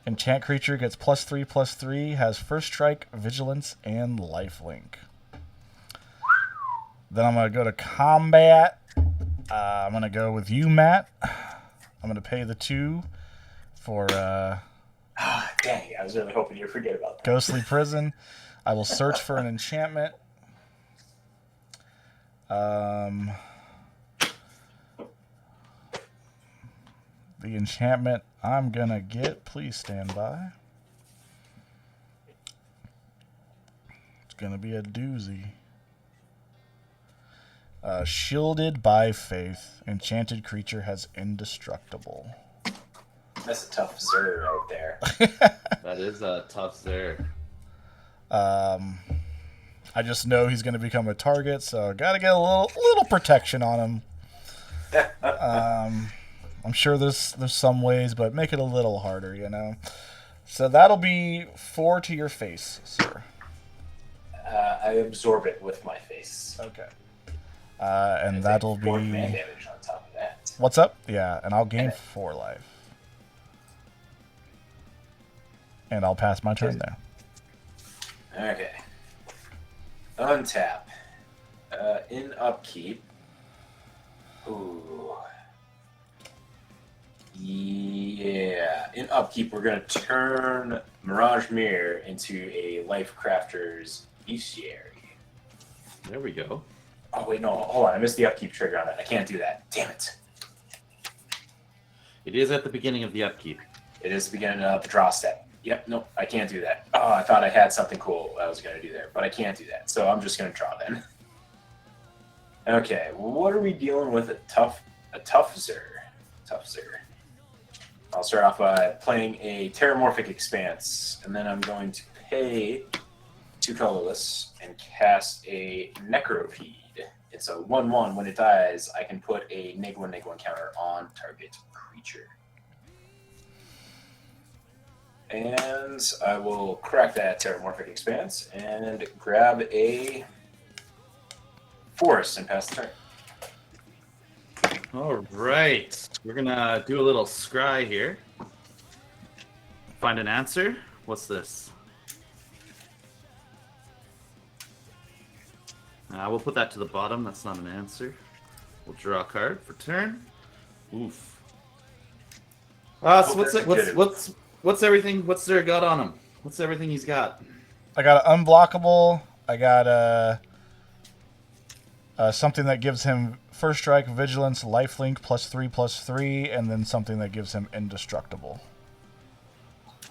Enchant creature gets +3/+3, has First Strike, Vigilance, and Lifelink. Then I'm going to go to combat. I'm going to go with you, Matt. I'm going to pay the 2 for Dang, I was really hoping you'd forget about that. Ghostly Prison. I will search for an enchantment. The enchantment I'm going to get, please stand by. It's going to be a doozy. Shielded by Faith. Enchanted creature has indestructible. That's a tough Zur right there. That is a tough Zur. I just know he's going to become a target, so got to get a little protection on him. I'm sure there's some ways, but make it a little harder, you know. So that'll be 4 to your face, sir. I absorb it with my face. Okay. And that'll be 4 command damage on top of that. What's up? Yeah, and I'll gain 4 life. And I'll pass my turn there. Okay. Untap. In upkeep. Ooh. Yeah. In upkeep, we're going to turn Mirage Mirror into a Life Crafter's Bestiary. There we go. Oh, wait, no. Hold on. I missed the upkeep trigger on it. I can't do that. Damn it. It is at the beginning of the upkeep. It is the beginning of the draw step. Yep, nope, I can't do that. Oh, I thought I had something cool I was going to do there, but I can't do that. So I'm just going to draw then. Okay, what are we dealing with? A tough Zer. I'll start off by playing a Terramorphic Expanse, and then I'm going to pay 2 colorless and cast a Necropede. It's a 1/1. When it dies, I can put a -1/-1 counter on target creature. And I will crack that Terramorphic Expanse and grab a Forest and pass the turn. All right. We're going to do a little scry here. Find an answer. What's this? We'll put that to the bottom. That's not an answer. We'll draw a card for turn. Oof. So what's everything? What's there got on him? What's everything he's got? I got an unblockable. I got something that gives him first strike, vigilance, lifelink +3/+3, and then something that gives him indestructible.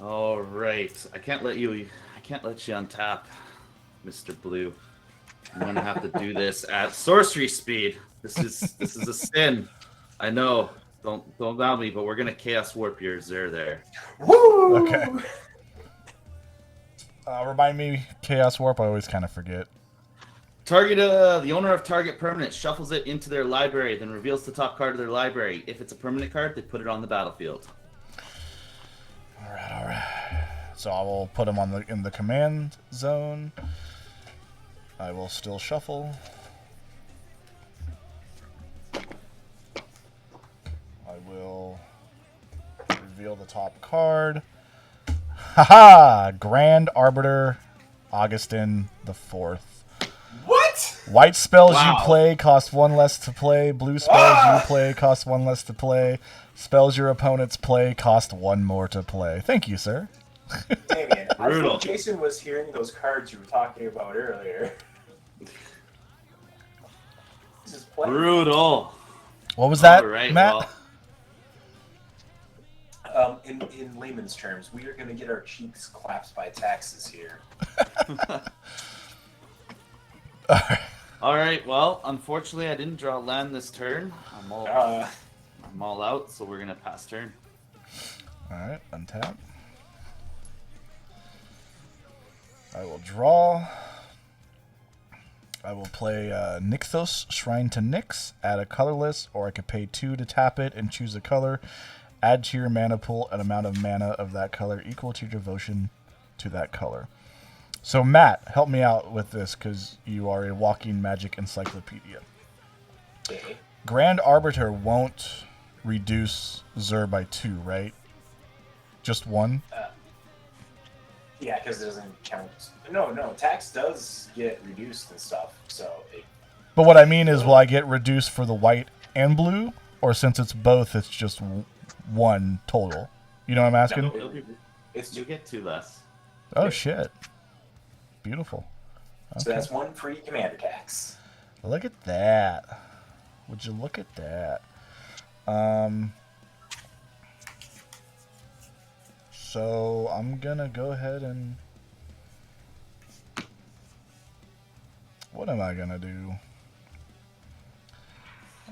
All right. I can't let you untap, Mr. Blue. I'm gonna have to do this at sorcery speed. This is a sin. I know. Don't doubt me, but we're gonna chaos warp your Zer there. Woo! Okay. Remind me, chaos warp. I always kind of forget. Target the owner of target permanent shuffles it into their library, then reveals the top card of their library. If it's a permanent card, they put it on the battlefield. All right. So I will put him in the command zone. I will still shuffle. I will reveal the top card. Haha! Grand Arbiter, Augustin the Fourth. What? White spells Wow. you play cost 1 less to play. Blue spells you play cost 1 less to play. Spells your opponents play cost 1 more to play. Thank you, sir. Damien, I Brutal. think Jason was hearing those cards you were talking about earlier. Just play. Brutal. What was that, All right, Matt? well, In layman's terms, we are going to get our cheeks clapped by taxes here. all right. Well, unfortunately, I didn't draw land this turn. I'm all out, so we're gonna pass turn. All right, untap. I will draw. I will play Nykthos, Shrine to Nyx, add a colorless, or I could pay 2 to tap it and choose a color. Add to your mana pool an amount of mana of that color equal to your devotion to that color. So Matt, help me out with this because you are a walking magic encyclopedia. Okay. Grand Arbiter won't reduce Zer by 2, right? Just 1? Yeah, because it doesn't count. No, tax does get reduced and stuff. So, But what I mean is, will I get reduced for the white and blue? Or since it's both, it's just 1 total? You know what I'm asking? No. You get 2 less. Oh, shit. Beautiful. Okay. So that's 1 free commander tax. Look at that. Would you look at that? So I'm gonna go ahead and... What am I gonna do?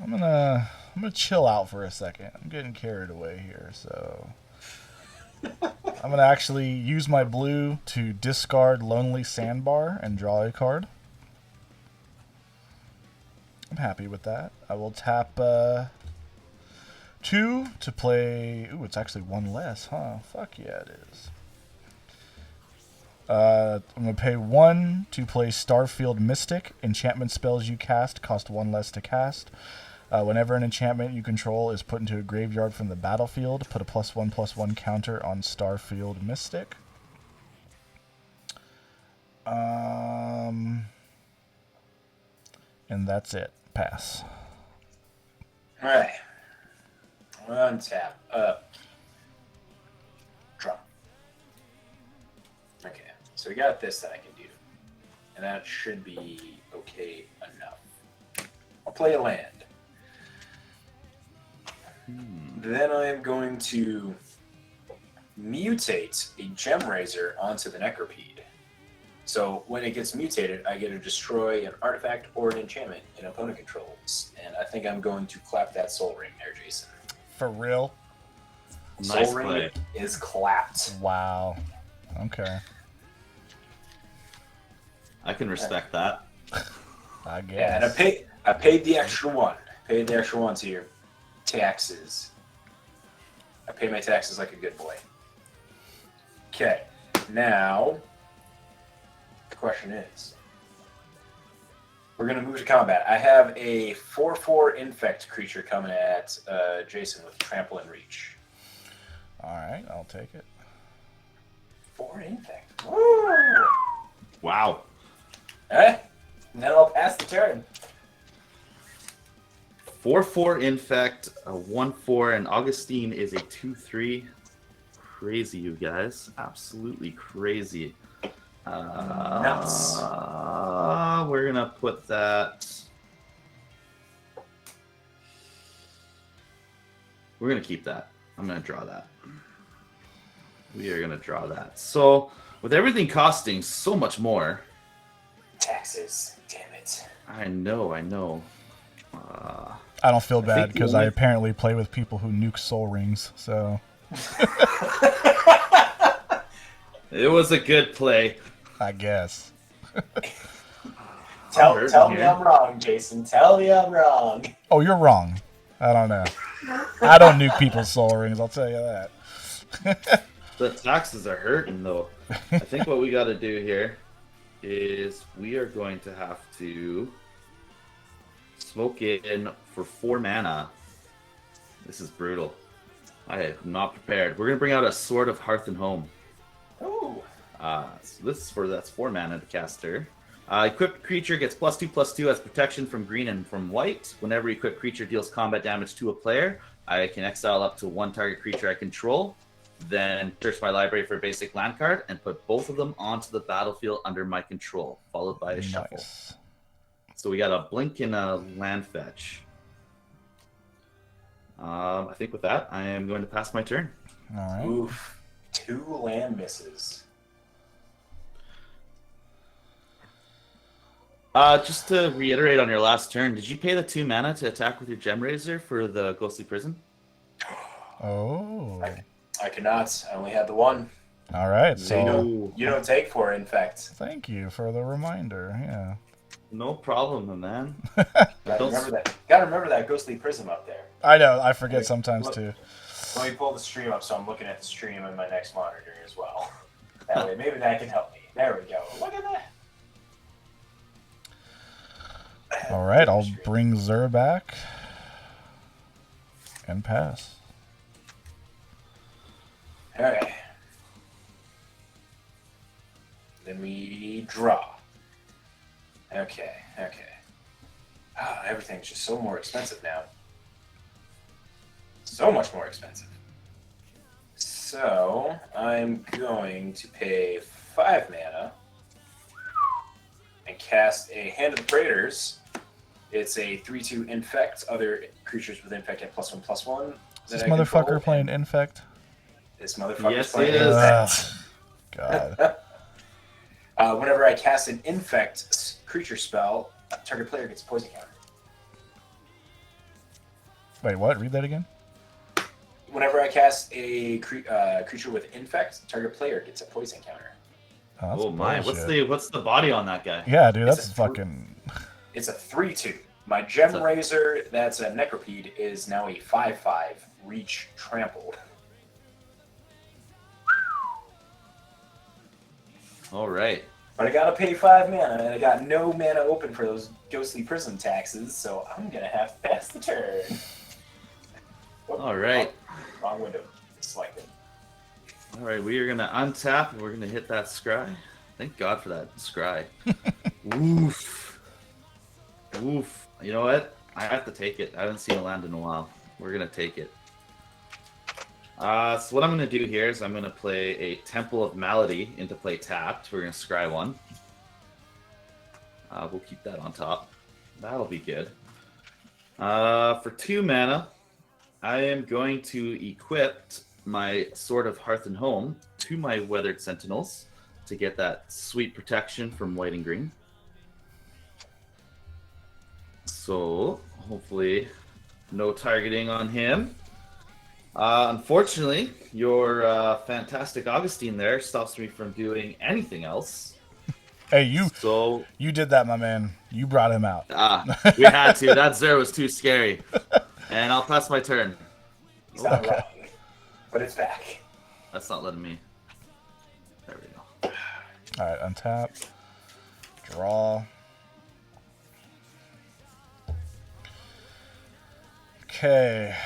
I'm gonna chill out for a second. I'm getting carried away here, so... I'm gonna actually use my blue to discard Lonely Sandbar and draw a card. I'm happy with that. I will tap 2 to play... Ooh, it's actually 1 less, huh? Fuck yeah, it is. I'm going to pay 1 to play Starfield Mystic. Enchantment spells you cast cost 1 less to cast. Whenever an enchantment you control is put into a graveyard from the battlefield, put a +1/+1 counter on Starfield Mystic. And that's it. Pass. All right. Untap. Draw. Okay. So we got this that I can do. And that should be okay enough. I'll play a land. Then I am going to mutate a Gem Razor onto the Necropede. So when it gets mutated, I get to destroy an artifact or an enchantment an opponent controls. And I think I'm going to clap that Soul Ring there, Jason. For real? Nice Soul Ring play. is clapped. Wow. Okay. I can respect that. I guess. Yeah, and I paid the extra one. Paid the extra ones here. Taxes. I pay my taxes like a good boy. Okay, now the question is, we're gonna move to combat. I have a 4/4 infect creature coming at Jason with trample and reach. All right, I'll take it. 4 infect. Woo! Wow. Alright, and then I'll pass the turn. 4/4 infect, a 1/4, and Augustine is a 2/3. Crazy, you guys. Absolutely crazy. Nuts. We're gonna put that. We're gonna keep that. I'm gonna draw that. We are gonna draw that. So, with everything costing so much more. Taxes. Damn it. I know. I don't feel I bad think the because I only- apparently play with people who nuke soul rings. So It was a good play. I guess. Tell hurting me here. I'm wrong, Jason. Tell me I'm wrong. Oh, you're wrong. I don't know. I don't nuke people's soul rings. I'll tell you that. The taxes are hurting, though. I think what we got to do here is we are going to have to smoke it in for 4 mana. This is brutal. I am not prepared. We're going to bring out a Sword of Hearth and Home. Ooh. So this is that's 4 mana to caster. Equipped creature gets +2/+2 as protection from green and from white. Whenever equipped creature deals combat damage to a player, I can exile up to 1 target creature I control, then search my library for a basic land card and put both of them onto the battlefield under my control, followed by a shuffle. Nice. So we got a blink and a land fetch. I think with that, I am going to pass my turn. All right. Oof. 2 land misses. Just to reiterate on your last turn, did you pay the 2 mana to attack with your Gem Razor for the Ghostly Prison? Oh. I cannot. I only had the one. All right. So So you don't take 4 infect. thank you for the reminder. Yeah. No problem, man. Gotta remember that ghostly prism up there. I know. I forget sometimes Look. too. Let me pull the stream up so I'm looking at the stream on my next monitor as well. That way, maybe that can help me. There we go. Look at that. All right. I'll bring Zer back and pass. Alright. Then we draw. Okay. Everything's just so more expensive now. So much more expensive. So, I'm going to pay 5 mana and cast a Hand of the Praetors. It's a 3/2 infect. Other creatures with infect get +1/+1. Is this motherfucker playing Infect? This motherfucker's Yes, playing it is. infect. God. Whenever I cast an infect creature spell, target player gets a poison counter. Wait, what? Read that again. Whenever I cast a creature with infect, target player gets a poison counter. Oh, that's Oh my! bullshit. What's the body on that guy? Yeah, dude, It's that's a fucking. It's a 3/2. My Gem That's a- Razor, that's a Necropede, is now a 5/5 reach trampled. All right. But I gotta pay 5 mana, and I got no mana open for those ghostly prison taxes, so I'm gonna have to pass the turn. Whoop, All right. Wrong window. Selected. All right. We are gonna untap and we're gonna hit that scry. Thank God for that scry. Oof. You know what? I have to take it. I haven't seen a land in a while. We're gonna take it. So what I'm gonna do here is I'm gonna play a Temple of Malady into play tapped. We're gonna scry one. We'll keep that on top. That'll be good. For 2 mana, I am going to equip my Sword of Hearth and Home to my Weathered Sentinels to get that sweet protection from white and green. So, hopefully, no targeting on him. Unfortunately, your fantastic Augustine there stops me from doing anything else. Hey, So you did that, my man. You brought him out. we had to. That Zer was too scary. And I'll pass my turn. He's not wrong, but it's back. That's not letting me. There we go. All right, untap. Draw. Okay.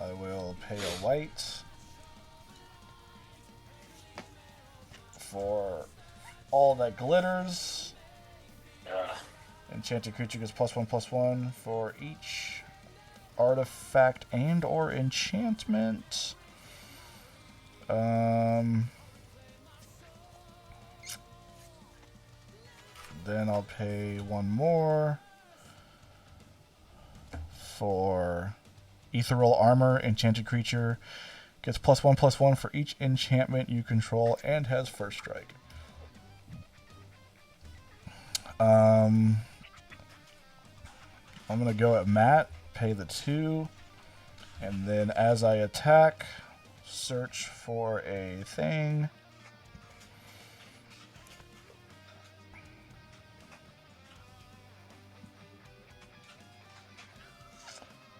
I will pay a white for all that glitters. Enchanted creature gets +1/+1 for each artifact and or enchantment. Then I'll pay one more for Ethereal Armor. Enchanted creature gets +1/+1 for each enchantment you control and has first strike. I'm going to go at Matt, pay the 2, and then as I attack, search for a thing.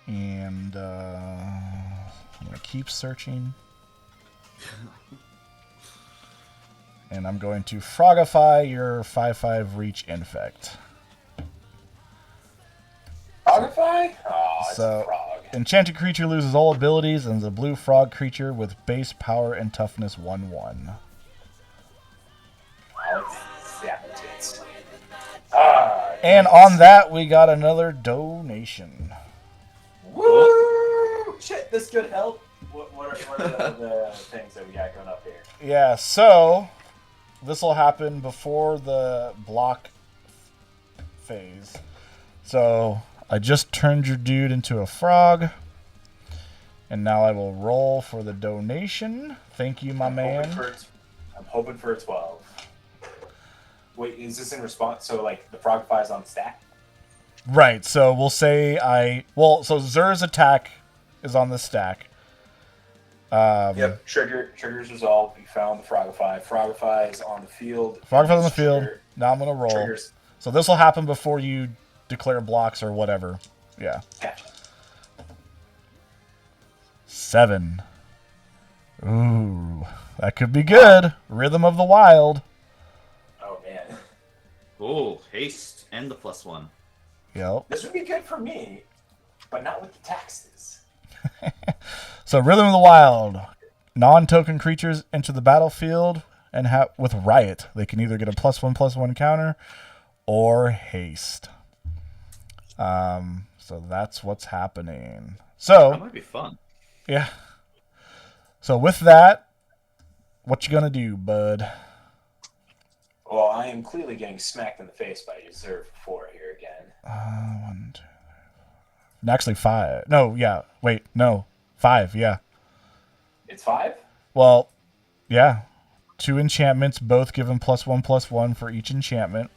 And I'm going to keep searching. And I'm going to Frogify your 5/5 Reach Infect. Frogify? Oh, it's So, a frog. enchanted creature loses all abilities and is a blue frog creature with base power and toughness 1/1. Oh, it's Zapotits. And on that, we got another donation. Woo! Shit, this could help. What are the things that we got going up here? Yeah, so this will happen before the block phase. So I just turned your dude into a frog. And now I will roll for the donation. Thank you, my man. I'm hoping for a 12. Wait, is this in response? So, like, the Frogify is on stack? Right, so we'll say so Zer's attack is on the stack. Yep, triggers resolved. We found the Frogify. Frogify is on the field. Frogify's on the field. Now I'm going to roll. Triggers. So this will happen before you declare blocks or whatever. Yeah. Gotcha. 7. Ooh, that could be good. Rhythm of the Wild. Oh, man. Oh, haste and the +1. Yep. This would be good for me, but not with the taxes. So Rhythm of the Wild. Non-token creatures enter the battlefield and with Riot. They can either get a +1/+1 counter or haste. So that's what's happening. So That might be fun. yeah. So with that, what you gonna do, bud? Well, I am clearly getting smacked in the face by Reserve 4 here again. 1, 2, 3. Actually, 5. No, yeah. Wait, no. 5, yeah. It's 5? Well, yeah. 2 enchantments, both given +1/+1 for each enchantment.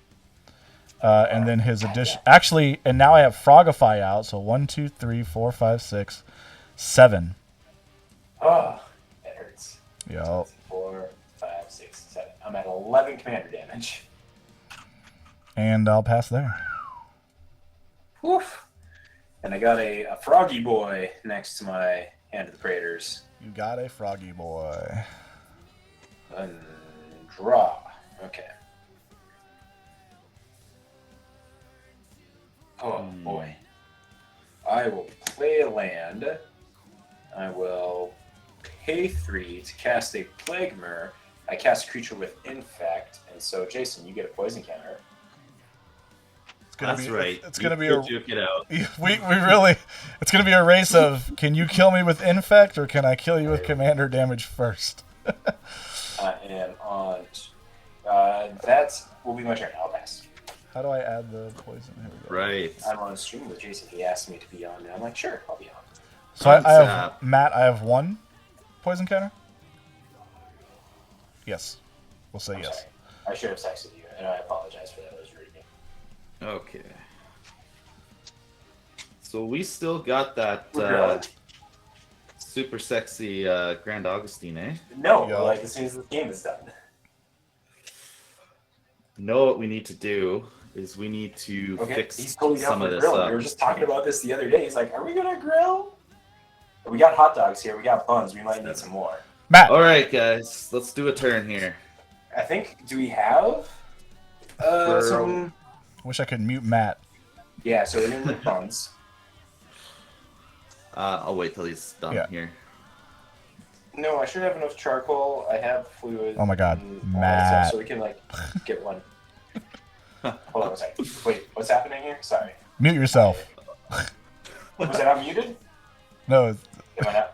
And then his addition. Actually, and now I have Frogify out. So 1, 2, 3, 4, 5, 6, 7. Oh, that hurts. Yep. 4, 5, 6, 7. I'm at 11 commander damage. And I'll pass there. Woof. And I got a froggy boy next to my Hand of the Praetors. You got a froggy boy. And draw. Okay. Oh boy. I will play a land. I will pay 3 to cast a Plague Mirror. I cast a creature with Infect, and so Jason, you get a poison counter. Let's gonna That's be right. it's gonna be a juke it out. we really it's gonna be a race of can you kill me with infect or can I kill you with commander damage first? And on that will be my turn. I'll pass. How do I add the poison? Here we go. Right. I'm on stream with Jason. He asked me to be on, and I'm like, sure, I'll be on. So I have Matt. I have 1 poison counter. Yes, we'll say yes. Sorry. I should have texted you, and I apologize for that. It was rude of me. Okay. So we still got that super sexy Grand Augustine, eh? No, Yo. like as soon as this game is done. Know what we need to do is we need to fix he's totally down some for of the this grill. up. We were just talking about this the other day. He's like, "Are we gonna grill?" We got hot dogs here. We got buns. We might need some more. Matt. All right, guys, let's do a turn here. I think. Do we have some? Wish I could mute Matt. Yeah. So we're gonna make buns. I'll wait till he's done here. No, I should have enough charcoal. I have fluid. Oh my God, and all that Matt. stuff, so we can like get one. Hold on a second. Wait, what's happening here? Sorry. Mute yourself. Was I not muted? No. Am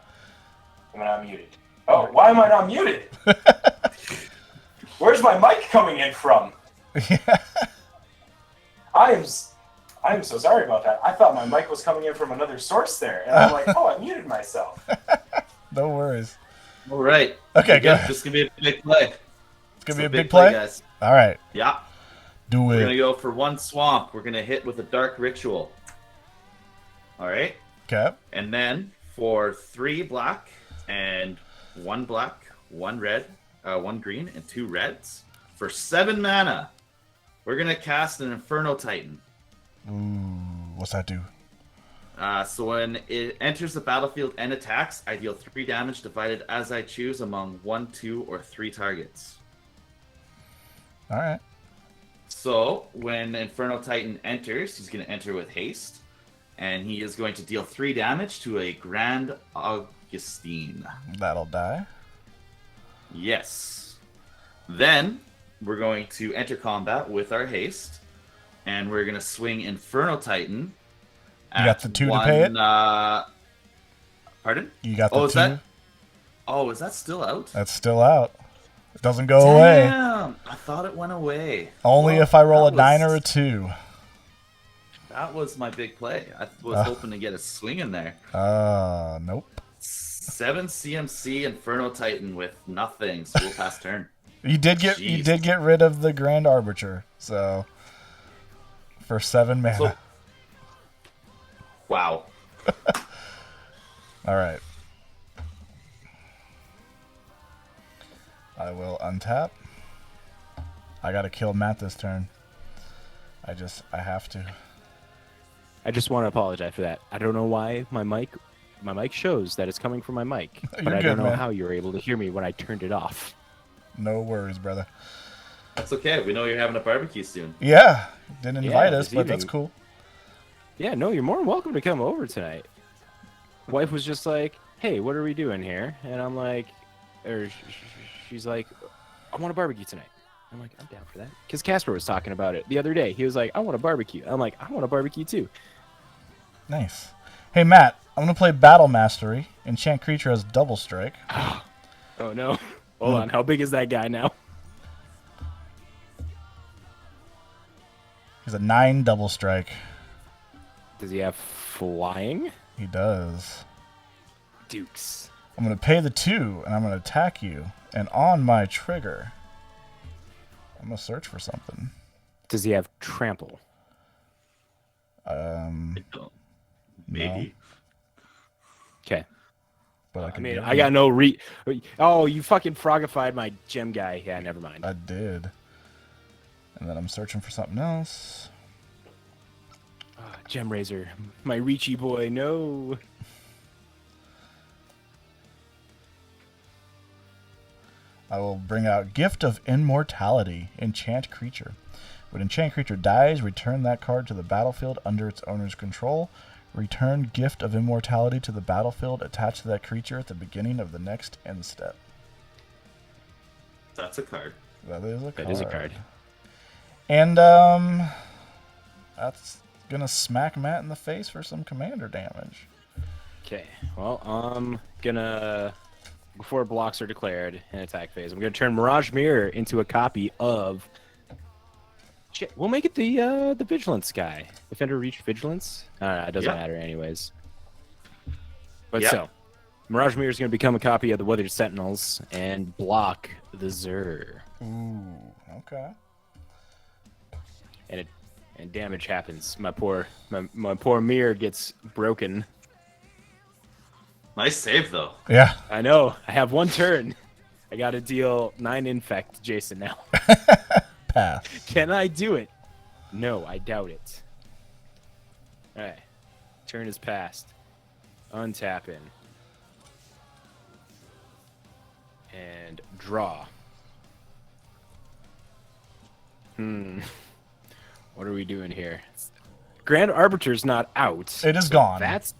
I not muted? Oh, why am I not muted? Where's my mic coming in from? Yeah. I am so sorry about that. I thought my mic was coming in from another source there, and I'm like, oh, I muted myself. No worries. All right. Okay, good. This is gonna be a big play. It's gonna be a big play, guys. All right. Yeah. Do We're it. gonna go for 1 swamp. We're gonna hit with a dark ritual. All right. Okay. And then for 3 black and 1 black, 1 red, 1 green, and 2 reds for 7 mana, we're gonna cast an Inferno Titan. Ooh, what's that do? So when it enters the battlefield and attacks, I deal 3 damage divided as I choose among 1, 2, or 3 targets. All right. So when Inferno Titan enters, he's going to enter with haste, and he is going to deal 3 damage to a Grand Augustine. That'll die. Yes. Then we're going to enter combat with our haste, and we're going to swing Inferno Titan. You got the 2 to pay it? Pardon? You got the 2? Is that still out? That's still out. It doesn't go away. Damn! I thought it went away. Only if I roll a 9 or a 2. That was my big play. I was hoping to get a swing in there. Nope. 7 CMC Inferno Titan with nothing, so we'll pass turn. You did get rid of the Grand Arbiter, so for 7 mana. So, wow. All right. I will untap. I gotta kill Matt this turn. I have to. I just want to apologize for that. I don't know why my mic shows that it's coming from my mic, but I don't know how you were able to hear me when I turned it off. No worries, brother. That's okay. We know you're having a barbecue soon. Yeah, didn't invite us, this but evening. that's cool. Yeah, no, you're more than welcome to come over tonight. Wife was just like, "Hey, what are we doing here?" And I'm like, she's like, "I want a barbecue tonight." I'm like, "I'm down for that." Because Casper was talking about it the other day. He was like, "I want a barbecue." I'm like, "I want a barbecue too." Nice. Hey, Matt, I'm going to play Battle Mastery. Enchant creature has double strike. Oh, no. Hold on. How big is that guy now? He's a 9 double strike. Does he have flying? He does. Dukes. I'm going to pay the 2, and I'm going to attack you. And on my trigger, I'm going to search for something. Does he have trample? Maybe. Okay. But I mean, I got no Oh, you fucking frogified my gem guy. Yeah, never mind. I did. And then I'm searching for something else. Gem Razor. My Reachy boy, no. I will bring out Gift of Immortality. Enchant creature. When enchant creature dies, return that card to the battlefield under its owner's control. Return Gift of Immortality to the battlefield attached to that creature at the beginning of the next end step. That's a card. That is a card. That is a card. And That's gonna smack Matt in the face for some commander damage. Okay. Well, I'm gonna, before blocks are declared in attack phase, I'm gonna turn Mirage Mirror into a copy of. Shit, we'll make it the Vigilance guy. Defender reach Vigilance. It doesn't matter anyways. But so, Mirage Mirror is gonna become a copy of the Weathered Sentinels and block the Zur. Ooh, okay. And damage happens. My poor mirror gets broken. Nice save though. Yeah. I know. I have one turn. I got to deal 9 infect to Jason now. Pass. Can I do it? No, I doubt it. All right. Turn is passed. Untap in. And draw. What are we doing here? Grand Arbiter's not out. It is gone. That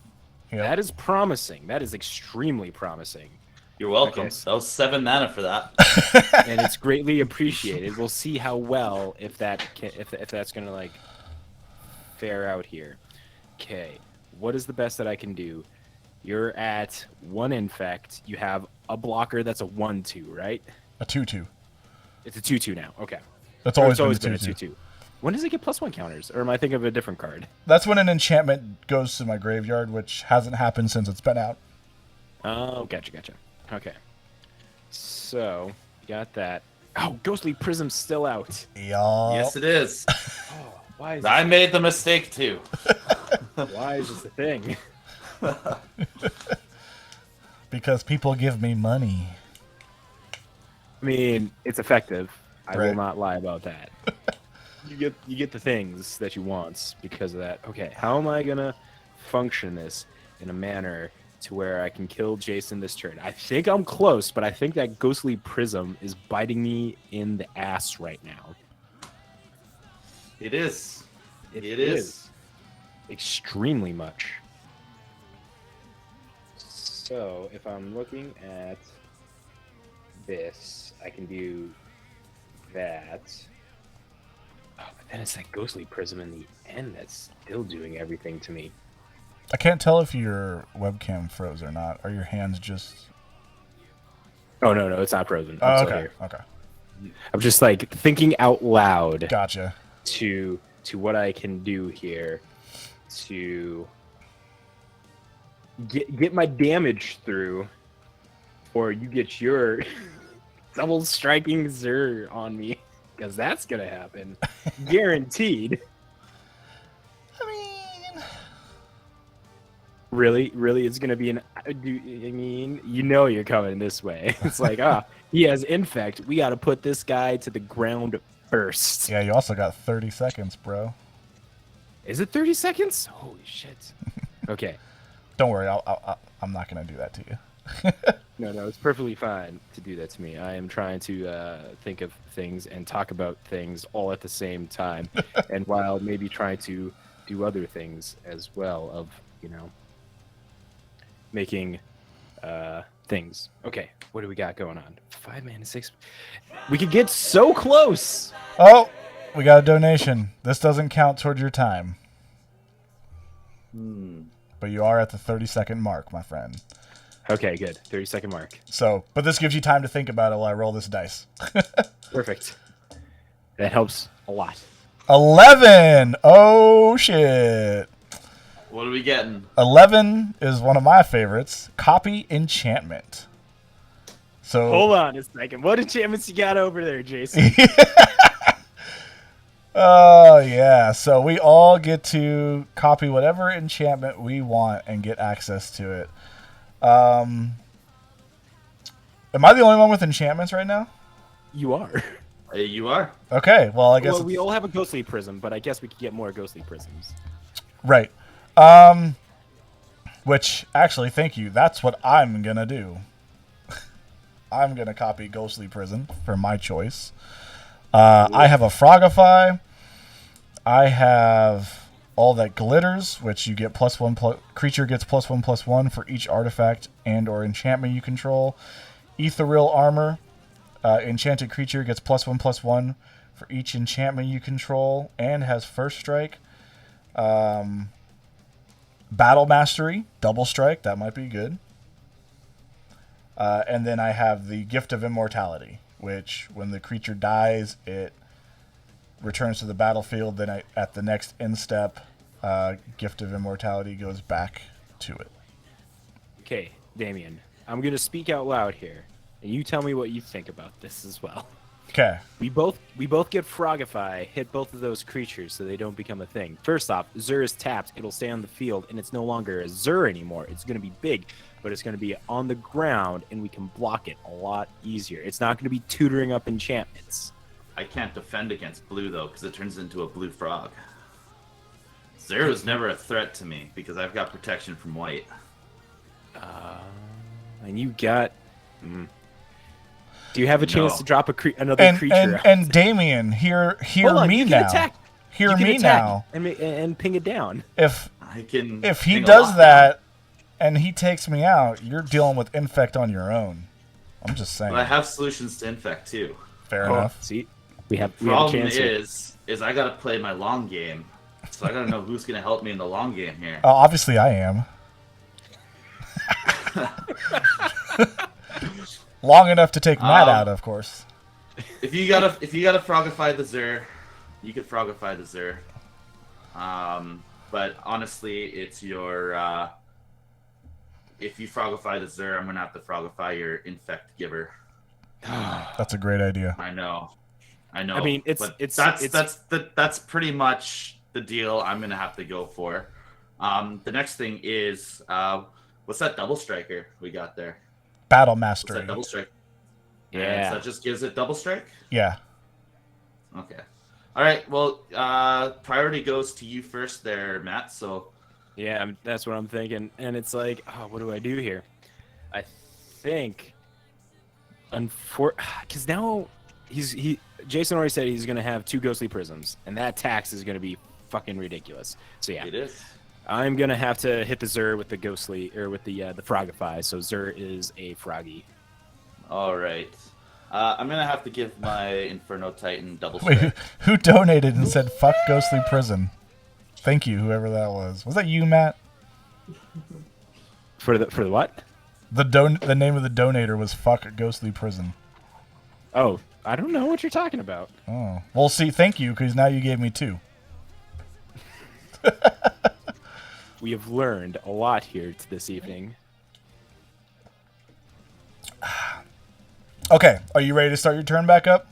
is promising. That is extremely promising. You're welcome. Okay. That was 7 mana for that. And it's greatly appreciated. We'll see how well if that's gonna like fare out here. Okay, what is the best that I can do? You're at 1 infect. You have a blocker that's a 1/2, right? A 2/2. It's a 2/2 now. Okay. That's Or always it's been always a been 2/2. a 2/2. When does it get +1 counters? Or am I thinking of a different card? That's when an enchantment goes to my graveyard, which hasn't happened since it's been out. Oh, gotcha. Okay. So, got that. Oh, Ghostly Prism's still out. Y'all. Yes, it is. Oh, why is I made the mistake too. why is this a thing? Because people give me money. I mean, it's effective. I Right. will not lie about that. You get the things that you want because of that. Okay, how am I gonna function this in a manner to where I can kill Jason this turn? I think I'm close, but I think that Ghostly Prism is biting me in the ass right now. It is. It is. Extremely much. So if I'm looking at this, I can do that. Oh, but then it's that Ghostly Prism in the end that's still doing everything to me. I can't tell if your webcam froze or not. Are your hands just... Oh, no, it's not frozen. Oh, I'm still okay. here. Okay. I'm just like thinking out loud Gotcha. to what I can do here to get my damage through, or you get your double striking Zur on me, because that's gonna happen, guaranteed. I mean... Really, it's gonna be I mean, you know you're coming this way. It's like, he has infect. We got to put this guy to the ground first. Yeah, you also got 30 seconds, bro. Is it 30 seconds? Holy shit. Okay. Don't worry, I'm not going to do that to you. No, it's perfectly fine to do that to me. I am trying to think of things and talk about things all at the same time, and while maybe trying to do other things as well of, making things. Okay, what do we got going on? 5 mana, 6. We could get so close. Oh, we got a donation. This doesn't count toward your time. But you are at the 30-second mark, my friend. Okay, good. 30-second mark. So, but this gives you time to think about it while I roll this dice. Perfect. That helps a lot. 11! Oh, shit. What are we getting? 11 is one of my favorites. Copy Enchantment. So Hold on a second. What enchantments you got over there, Jason? Oh, yeah. So we all get to copy whatever enchantment we want and get access to it. Am I the only one with enchantments right now? You are. You are. Okay, well, I guess Well, we all have a Ghostly Prism, but I guess we could get more Ghostly Prisms. right. Which, actually, thank you. That's what I'm going to do. I'm going to copy Ghostly Prison for my choice. I have a Frogify. I have all that glitters, which you get +1 creature gets +1/+1 for each artifact and or enchantment you control. Ethereal Armor. Enchanted creature gets +1/+1 for each enchantment you control and has first strike. Battle Mastery, Double Strike, that might be good. And then I have the Gift of Immortality, which when the creature dies, it returns to the battlefield. Then at the next end step, Gift of Immortality goes back to it. Okay, Damien, I'm gonna speak out loud here, and you tell me what you think about this as well. Okay. We both get Frogify, hit both of those creatures so they don't become a thing. First off, Zur is tapped, it'll stay on the field, and it's no longer a Zur anymore. It's going to be big, but it's going to be on the ground, and we can block it a lot easier. It's not going to be tutoring up enchantments. I can't defend against blue, though, because it turns into a blue frog. Zur was never a threat to me, because I've got protection from white. And you got... Do you have a chance No. to drop another creature? And Damien, hear Hold on, me you can now. attack. Hear You can me attack now. and ping it down. If I can. he ping a does lockdown. that and he takes me out, you're dealing with infect on your own. I'm just saying. But I have solutions to infect too. Fair enough. See, we have a Problem chance here. is I gotta play my long game, so I gotta know who's gonna help me in the long game here. Obviously, I am. Long enough to take Matt out, of course. If you gotta frogify the Zur, you could frogify the Zur. But honestly, it's your if you frogify the Zur, I'm gonna have to frogify your infect giver. That's a great idea. I know. I mean, that's pretty much the deal I'm gonna have to go for. The next thing is what's that double striker we got there? Battle What's Mastery. that double strike? Yeah. So that just gives it double strike? Yeah. Okay. All right. Well, priority goes to you first there, Matt. So Yeah, that's what I'm thinking. And it's like, what do I do here? I think, because now Jason already said he's gonna have 2 ghostly prisms, and that tax is gonna be fucking ridiculous. So yeah, it is. I'm gonna have to hit the Zur with the ghostly or with the Frogify. So Zur is a froggy. All right. I'm gonna have to give my Inferno Titan double Wait, strike. who donated and said "fuck Ghostly Prison"? Thank you, whoever that was. Was that you, Matt? For the what? The name of the donator was "fuck Ghostly Prison." Oh, I don't know what you're talking about. Oh, well, see, thank you, because now you gave me 2. We have learned a lot here this evening. Okay, are you ready to start your turn back up?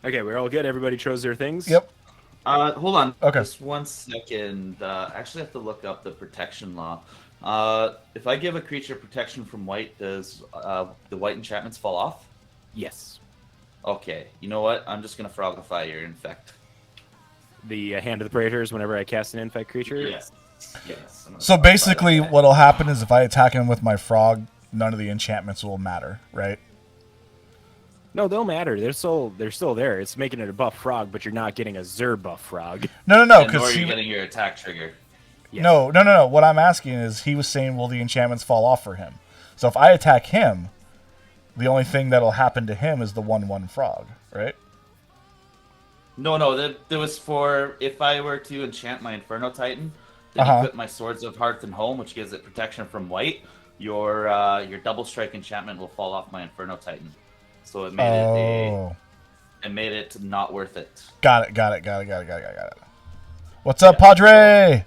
Okay, we're all good. Everybody chose their things. Yep. Hold on. Okay. Just 1 second. I actually have to look up the protection law. If I give a creature protection from white, does the white enchantments fall off? Yes. Okay. You know what? I'm just gonna frogify your infect. The Hand of the Praetors whenever I cast an infect creature. Yes. Yes. I'm gonna So frogify basically, that guy. what'll happen is if I attack him with my frog, none of the enchantments will matter, right? No, they'll matter. They're still there. It's making it a buff frog, but you're not getting a Zur buff frog. No, And nor because are you he. getting your attack trigger. Yes. No. What I'm asking is, he was saying, will the enchantments fall off for him? So if I attack him, the only thing that'll happen to him is the 1/1 frog, right? No. That was for if I were to enchant my Inferno Titan, then equip my Swords of Hearth and Home, which gives it protection from white. Your double strike enchantment will fall off my Inferno Titan. So it made it made it not worth it. Got it. What's up, Padre?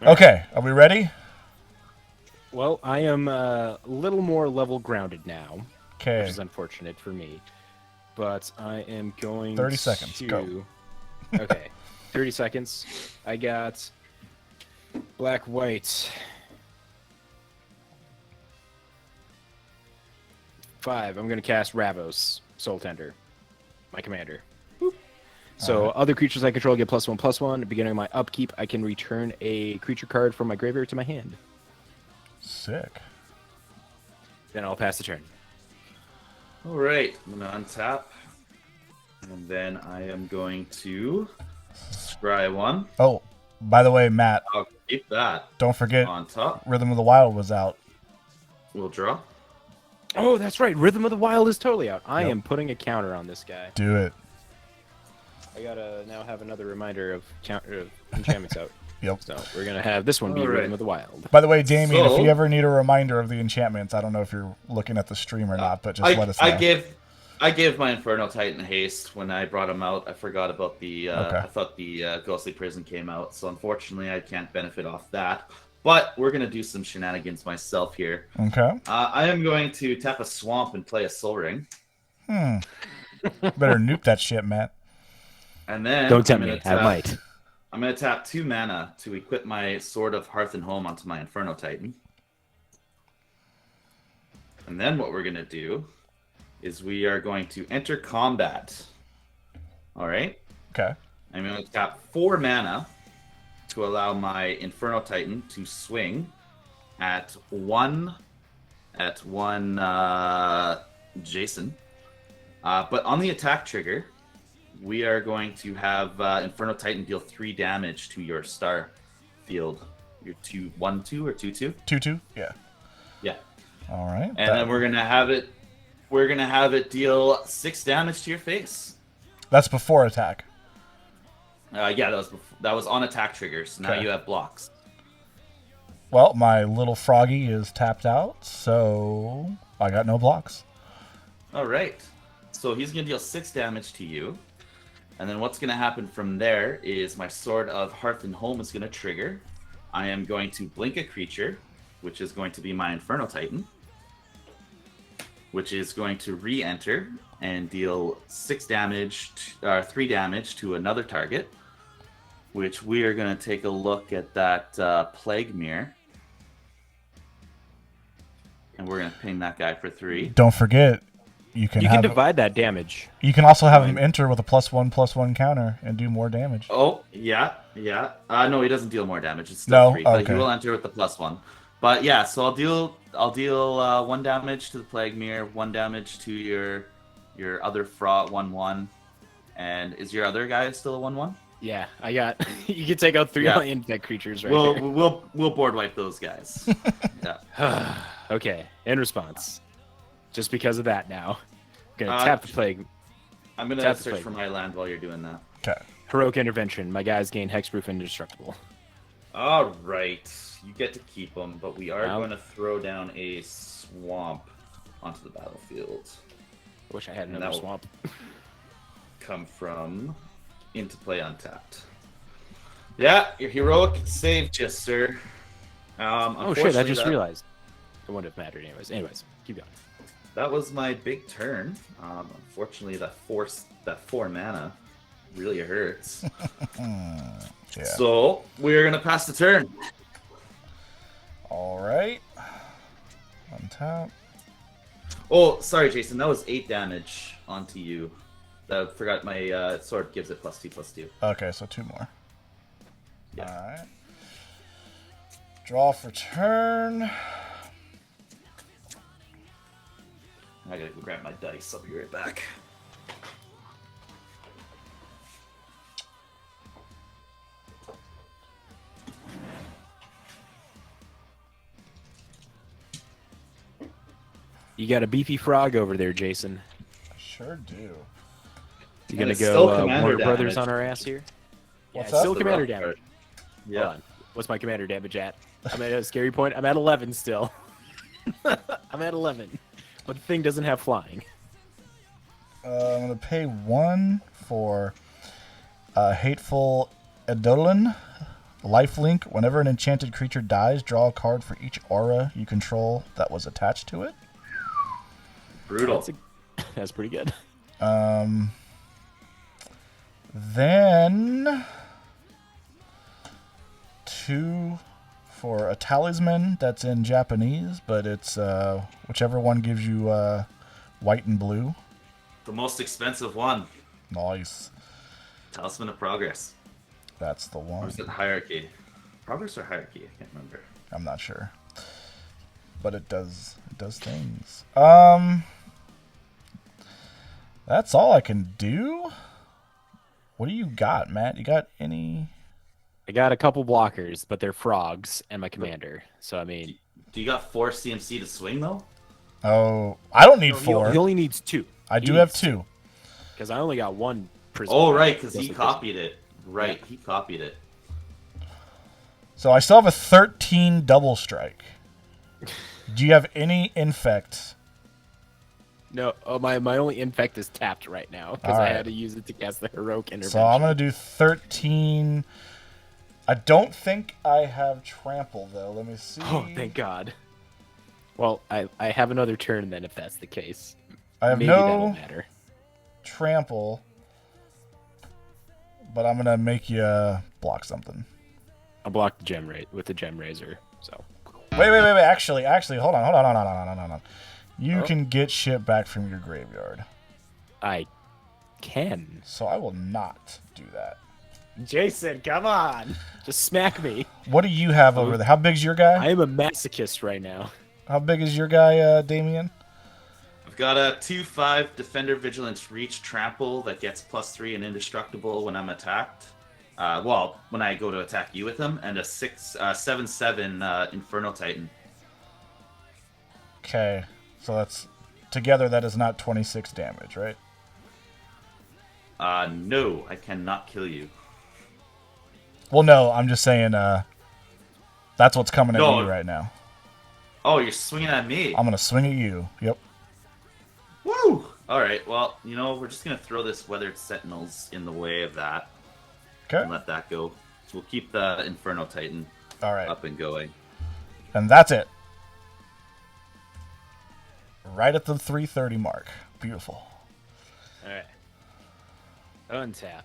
Okay, are we ready? Well, I am a little more level grounded now, Okay. which is unfortunate for me. But I am going 30 seconds, to... go. Okay, 30 seconds. I got black, white. 5. I'm going to cast Ravos, Soul Tender, my commander. Boop. So other creatures I control get +1/+1. At the beginning of my upkeep, I can return a creature card from my graveyard to my hand. Sick. Then I'll pass the turn. All right, I'm gonna untap, and then I am going to scry 1. Oh, by the way, Matt, I'll keep that don't forget on top. Rhythm of the Wild was out. We'll draw. Oh, that's right. Rhythm of the Wild is totally out. I Yep. am putting a counter on this guy. Do it. I gotta now have another reminder of enchantments out. Yep. So we're gonna have this one be All right. Rhythm of the Wild. By the way, Damien, if So- you ever need a reminder of the enchantments, I don't know if you're looking at the stream or not, but just let us know. I gave my Inferno Titan haste when I brought him out. I forgot about the. Okay. I thought the Ghostly Prison came out, so unfortunately I can't benefit off that. But we're gonna do some shenanigans myself here. Okay. I am going to tap a swamp and play a Soul Ring, Better nuke that shit, Matt. and then Don't tempt I'm me. gonna I might. I'm gonna tap 2 mana to equip my Sword of Hearth and Home onto my Inferno Titan. And then what we're gonna do is we are going to enter combat. All right. Okay. I'm going to tap 4 mana to allow my Inferno Titan to swing at one Jason. But on the attack trigger, we are going to have Inferno Titan deal 3 damage to your star field. Your 1/2 or 2/2? 2/2. Yeah. Yeah. All right. And then we're gonna have it deal 6 damage to your face. That's before attack. Yeah, that was on attack triggers. Now Okay. you have blocks. Well, my little froggy is tapped out, so I got no blocks. All right. So he's going to deal 6 damage to you. And then what's going to happen from there is my Sword of Hearth and Home is going to trigger. I am going to blink a creature, which is going to be my Inferno Titan, which is going to re-enter and deal 3 damage to another target, which we are going to take a look at that Plague Mirror. And we're going to ping that guy for 3. Don't forget, you can divide that damage. You can also have him enter with a +1/+1 counter and do more damage. Oh, yeah. No, he doesn't deal more damage. It's still 3, but Okay. he will enter with the +1. But yeah, so I'll deal 1 damage to the Plague Mirror, 1 damage to your other fraught 1/1. And is your other guy still a 1/1? Yeah, I got. You can take out 3 Yeah. undead creatures right there. We'll board wipe those guys. Yeah. Okay, in response, just because of that now, I'm gonna Uh, tap the plague. I'm gonna Tap the search plague. for my land while you're doing that. Okay. Heroic intervention. My guys gain hexproof and indestructible. All right, you get to keep them, but we are Wow. going to throw down a swamp onto the battlefield. I wish I had And another that will- swamp. Come from into play untapped. Yeah, your heroic saved you, sir. Oh shit! I just realized. It wouldn't have mattered anyways. Anyways, keep going. That was my big turn. Unfortunately, that 4 mana really hurts. Yeah. So we're gonna pass the turn. All right. Untap. Oh, sorry, Jason. That was 8 damage onto you. I forgot my sword gives it +2/+2. Okay, so 2 more. Yeah. All right. Draw for turn. I gotta go grab my dice. I'll be right back. You got a beefy frog over there, Jason. Sure do. You And gonna it's go still commander Warner Brothers damage. on our ass here? Yeah, What's it's still up? commander The rough damage. Yeah. Hold on. What's my commander damage at? I'm at a scary point. I'm at 11 still. I'm at 11. But the thing doesn't have flying. I'm going to pay 1 for Hateful Eidolon. Lifelink. Whenever an enchanted creature dies, draw a card for each aura you control that was attached to it. Brutal. That's pretty good. Then 2 for a talisman that's in Japanese, but it's whichever one gives you white and blue. The most expensive one. Nice. Talisman of Progress. That's the Or one. is it Hierarchy? Progress or Hierarchy? I can't remember. I'm not sure. But it does things. That's all I can do. What do you got, Matt? You got any? I got a couple blockers, but they're frogs and my commander. So, I mean... Do you got 4 CMC to swing, though? Oh, I don't need No, 4. He only needs 2. I do have 2. Because I only got 1 Prism. Oh, right, because Just he like copied it. Right, he copied it. So I still have a 13 double strike. Do you have any infect? No, my only infect is tapped right now because I Alright. had to use it to cast the heroic intervention. So I'm going to do 13. I don't think I have trample, though. Let me see. Oh, thank God. Well, I have another turn then if that's the case. I have Maybe that'll no matter. trample, but I'm going to make you block something. I'll block the gem with the gem razor. So Wait. Actually, hold on. You can get shit back from your graveyard. I can. So I will not do that. Jason, come on. Just smack me. What do you have over there? How big's your guy? I am a masochist right now. How big is your guy, Damien? I've got a 2/5 Defender Vigilance Reach Trample that gets +3 and indestructible when I'm attacked. Well, when I go to attack you with him, and a 7/7 Inferno Titan. Okay, so that's together. That is not 26 damage, right? No, I cannot kill you. Well, no, I'm just saying. That's what's coming at No. you right now. Oh, you're swinging at me. I'm gonna swing at you. Yep. Woo! All right. Well, we're just gonna throw this Weathered Sentinels in the way of that Okay. and let that go. So we'll keep the Inferno Titan All right. up and going. And that's it. Right at the 3:30 mark. Beautiful. All right. Untap.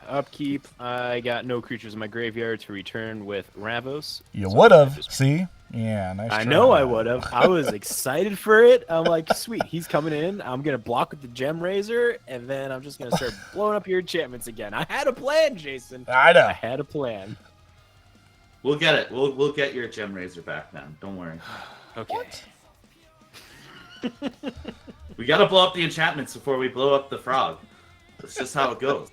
Upkeep. I got no creatures in my graveyard to return with Ravos. You So would I have. just- See? Yeah, nice. I try. know I would have. I was excited for it. I'm like, sweet, he's coming in. I'm gonna block with the gem razor, and then I'm just gonna start blowing up your enchantments again. I had a plan, Jason. I know. I had a plan. We'll get it. We'll get your Gem Razor back, man. Don't worry. Okay. We gotta blow up the enchantments before we blow up the frog. That's just how it goes.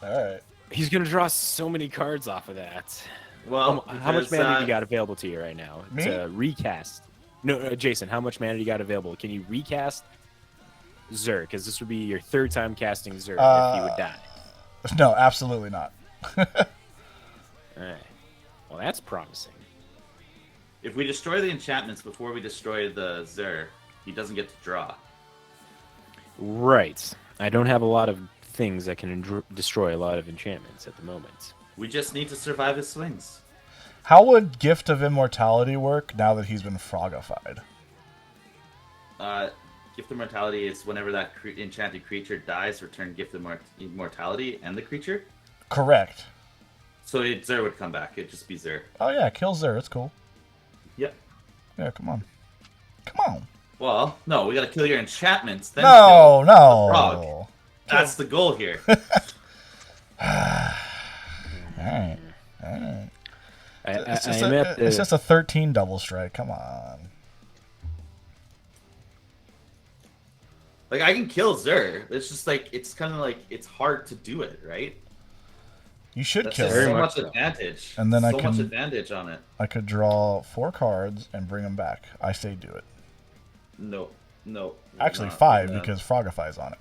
All right. He's gonna draw so many cards off of that. Well, How much because, mana do you got available to you right now Me? to recast? No, Jason, how much mana do you got available? Can you recast Zur? Because this would be your third time casting Zur if you would die. No, absolutely not. All right. Well, that's promising. If we destroy the enchantments before we destroy the Zur, he doesn't get to draw. Right. I don't have a lot of things that can destroy a lot of enchantments at the moment. We just need to survive his swings. How would Gift of Immortality work now that he's been frogified? Gift of Immortality is whenever that enchanted creature dies, return Gift of Immortality and the creature. Correct. So Zur would come back. It'd just be Zur. Oh yeah, kill Zur. It's cool. Yep. Yeah, come on. Come on. Well, no, we gotta kill your enchantments. Then No, kill the frog. no. That's the goal here. Alright. Alright. It's I am at the... just a 13 double strike. Come on. Like, I can kill Zur. It's just like, it's kind of like, it's hard to do it, right? You should That's kill just her. Very so much much so. advantage. And then I so much can- advantage on it. I could draw 4 cards and bring them back. I say do it. No. we're Actually, not 5 doing that. because Frogify's on it.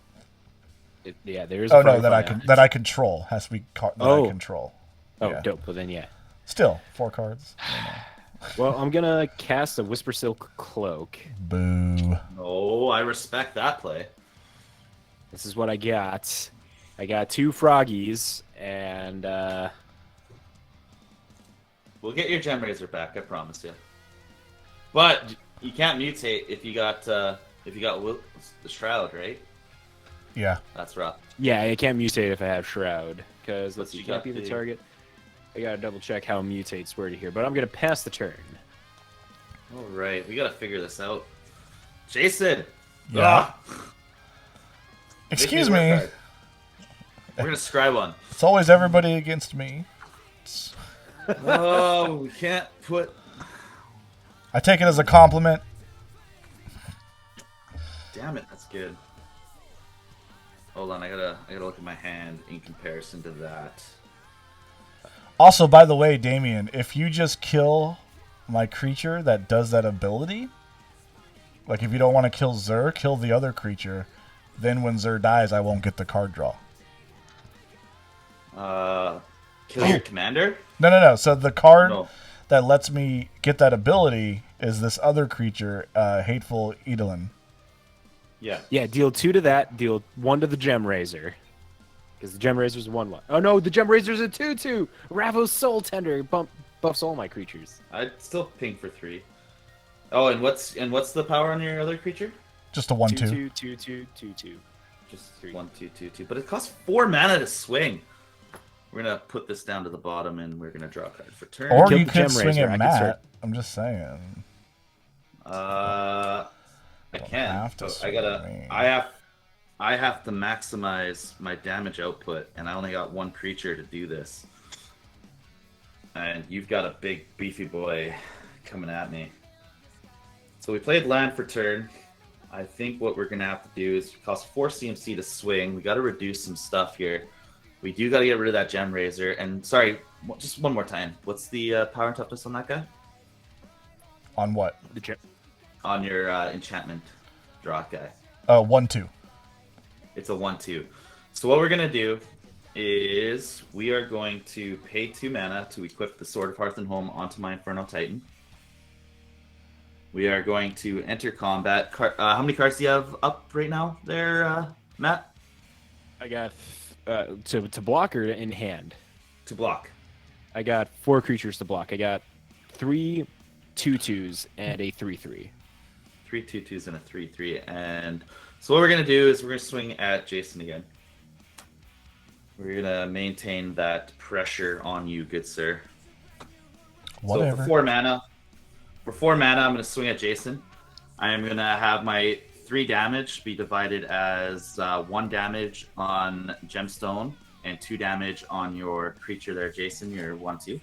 Yeah, there is. Oh a no, that I Frogify can on it. that I control has to be that Oh. I control. Oh, yeah. dope. Well then, yeah. Still 4 cards. I don't know. Well, I'm gonna cast a Whisper Silk Cloak. Boo. No, I respect that play. This is what I got. I got 2 froggies, and We'll get your Gem Razor back, I promise you. But you can't mutate if you got the Shroud, right? Yeah. That's rough. yeah, I can't mutate if I have Shroud, because let's But see, you can't got be the the- target. I gotta double check how mutates worded here, but I'm gonna pass the turn. All right, we gotta figure this out. Jason. Yeah. Ah! Excuse Make me. work hard. We're gonna scry one. It's always everybody against me. Oh, we can't put. I take it as a compliment. Damn it, that's good. Hold on, I gotta look at my hand in comparison to that. Also, by the way, Damien, if you just kill my creature that does that ability, like if you don't want to kill Zur, kill the other creature, then when Zur dies, I won't get the card draw. Kill your commander? No. So the card No. that lets me get that ability is this other creature, Hateful Edelin. Yeah. Yeah, deal 2 to that. Deal 1 to the Gem Razor. Because the Gem Razor's a 1/1. Oh no, the Gem Razor's a 2/2. Ravos Soul Tender buffs all my creatures. I'd still ping for 3. Oh, and what's the power on your other creature? Just a 1/2. 2/2. Just 1, 2, 2, 2. But it costs 4 mana to swing. We're gonna put this down to the bottom, and we're gonna draw a card for turn. Or Kill you the could Gem swing Razor, at I could Matt. start- I'm just saying. I can. have to But swing at me. I have to maximize my damage output, and I only got 1 creature to do this. And you've got a big beefy boy coming at me. So we played land for turn. I think what we're gonna have to do is cost 4 CMC to swing. We got to reduce some stuff here. We do got to get rid of that Gem Razor. And sorry, just one more time. What's the power and toughness on that guy? On what? The Gem. On your enchantment draw guy. 1/2. It's a 1/2. So what we're gonna do is we are going to pay 2 mana to equip the Sword of Hearth and Home onto my Inferno Titan. We are going to enter combat. How many cards do you have up right now there, Matt? I got to block or in hand. To block. I got 4 creatures to block. I got 3 2/2s and a 3/3. 3 2/2s and a 3/3. And so what we're going to do is we're going to swing at Jason again. We're going to maintain that pressure on you, good sir. Whatever. So for 4 mana, I'm going to swing at Jason. I am going to have my 3 damage be divided as 1 damage on Gemstone and 2 damage on your creature there, Jason, your 1/2.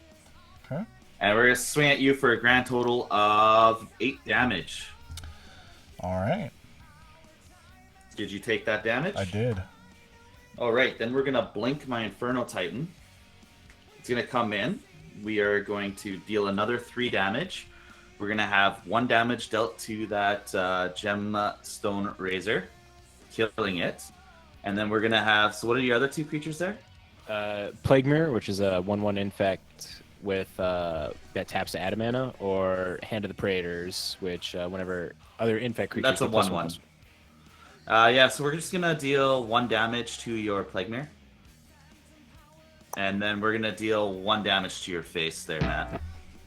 Okay. And we're going to swing at you for a grand total of 8 damage. All right. Did you take that damage? I did. All right, then we're going to blink my Inferno Titan. It's going to come in. We are going to deal another 3 damage. We're going to have 1 damage dealt to that Gemstone Razor, killing it. And then we're going to have... So what are your other 2 creatures there? Plague Mirror, which is a 1/1 infect with that taps to add a mana, or Hand of the Praetors, which whenever other infect creatures... That's a 1/1. Yeah, so we're just going to deal 1 damage to your Plague Mirror. And then we're going to deal 1 damage to your face there, Matt.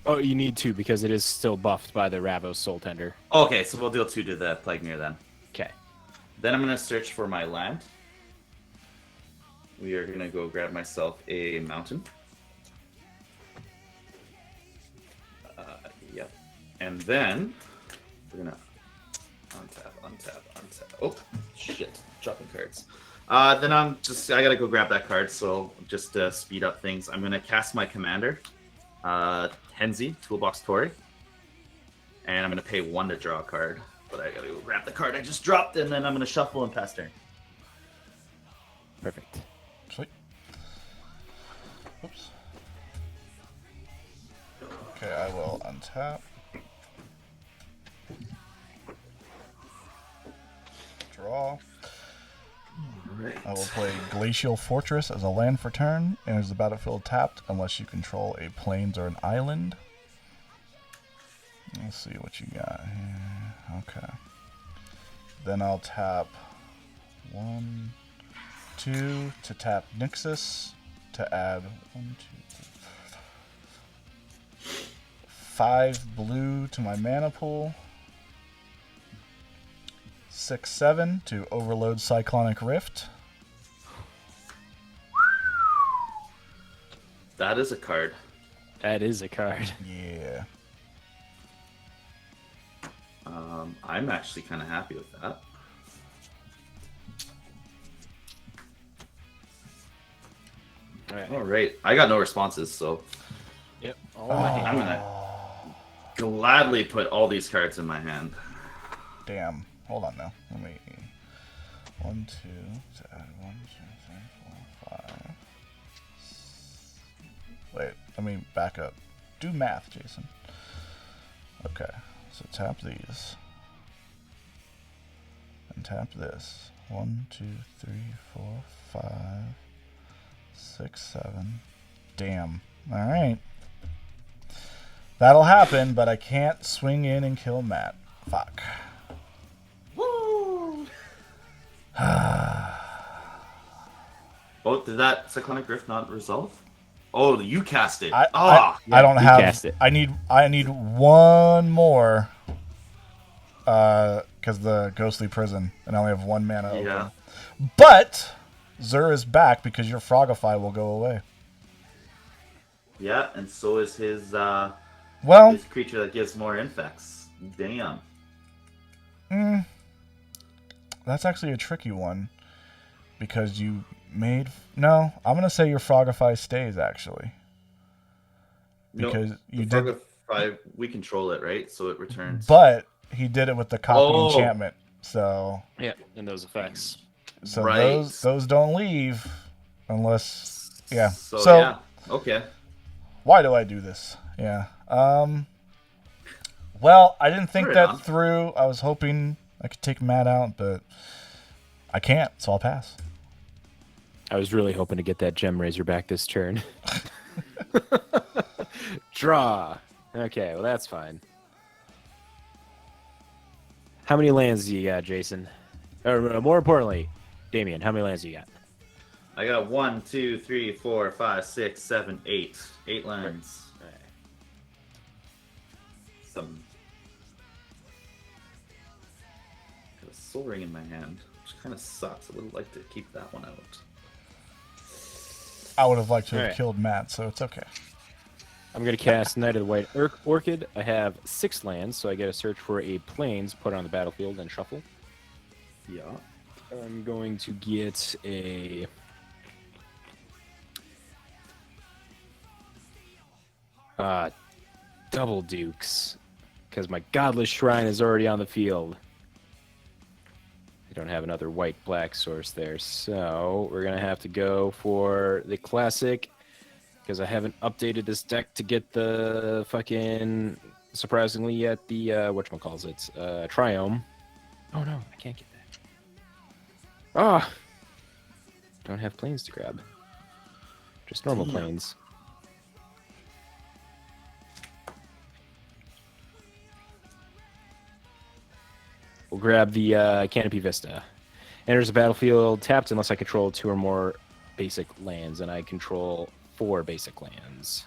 Oh, you need 2 because it is still buffed by the Ravos Soul Tender. Okay, so we'll deal 2 to the Plague Mirror then. Okay. Then I'm going to search for my land. We are going to go grab myself a mountain. Yep. And then we're going to untap. Oh, shit. Dropping cards. Then I got to go grab that card, so just to speed up things, I'm going to cast my commander, Henzi, Toolbox Tori. And I'm going to pay 1 to draw a card. But I got to go grab the card I just dropped, and then I'm going to shuffle and pass turn. Perfect. Sweet. Oops. Okay, I will untap. Draw. I will play Glacial Fortress as a land for turn, and is the battlefield tapped unless you control a plains or an island. Let's see what you got here. Okay. Then I'll tap 1, 2 to tap Nixus to add 1, 2, 3, 5 blue to my mana pool. 6, 7 to overload Cyclonic Rift. That is a card. That is a card. Yeah. I'm actually kind of happy with that. All right. I got no responses, so Yep. All in my hand. I'm gonna gladly put all these cards in my hand. Damn. Hold on now. Let me. 1, 2 to add 1, 2, 3, 4, 5. Wait. Let me back up. Do math, Jason. Okay. So tap these. And tap this. 1, 2, 3, 4, 5, 6, 7. Damn. All right. That'll happen, but I can't swing in and kill Matt. Fuck. Woo! Oh, did that Cyclonic Rift not resolve? Oh, you cast it. I Yeah, don't you have. cast it. I need one more. Because the ghostly prison, and I only have 1 mana open. Yeah. But Zur is back because your Frogify will go away. Yeah, and so is his Well, creature that gives more infects. Damn. that's actually a tricky one because you made. No, I'm gonna say your Frogify stays actually because you did. Frogify, we control it, right? So it returns. But he did it with the copy Oh. enchantment, so Yeah, and those effects. Right. those don't leave unless yeah. So yeah. Okay. Why do I do this? Yeah. Well, I didn't think Right that on. through. I was hoping I could take Matt out, but I can't, so I'll pass. I was really hoping to get that Gem Razor back this turn. Draw. Okay, well that's fine. How many lands do you got, Jason? Or more importantly, Damien, how many lands do you got? I got 1, 2, 3, 4, 5, 6, 7, 8. 8 lands. Alright. Some. Got a Soul Ring in my hand, which kind of sucks. I would like to keep that one out. I would have liked to have Alright. killed Matt, so it's okay. I'm going to cast Knight of the White Orchid. I have 6 lands, so I get to search for a plains, put it on the battlefield, and shuffle. Yeah. I'm going to get a... double dukes, because my Godless Shrine is already on the field. I don't have another white-black source there, so we're going to have to go for the classic, because I haven't updated this deck to get the fucking, surprisingly yet, the, whatchamacallit, Triome. Oh no, I can't get that. Ah! Don't have planes to grab. Just normal Damn. planes. We'll grab the Canopy Vista. Enters the battlefield tapped unless I control 2 or more basic lands, and I control 4 basic lands.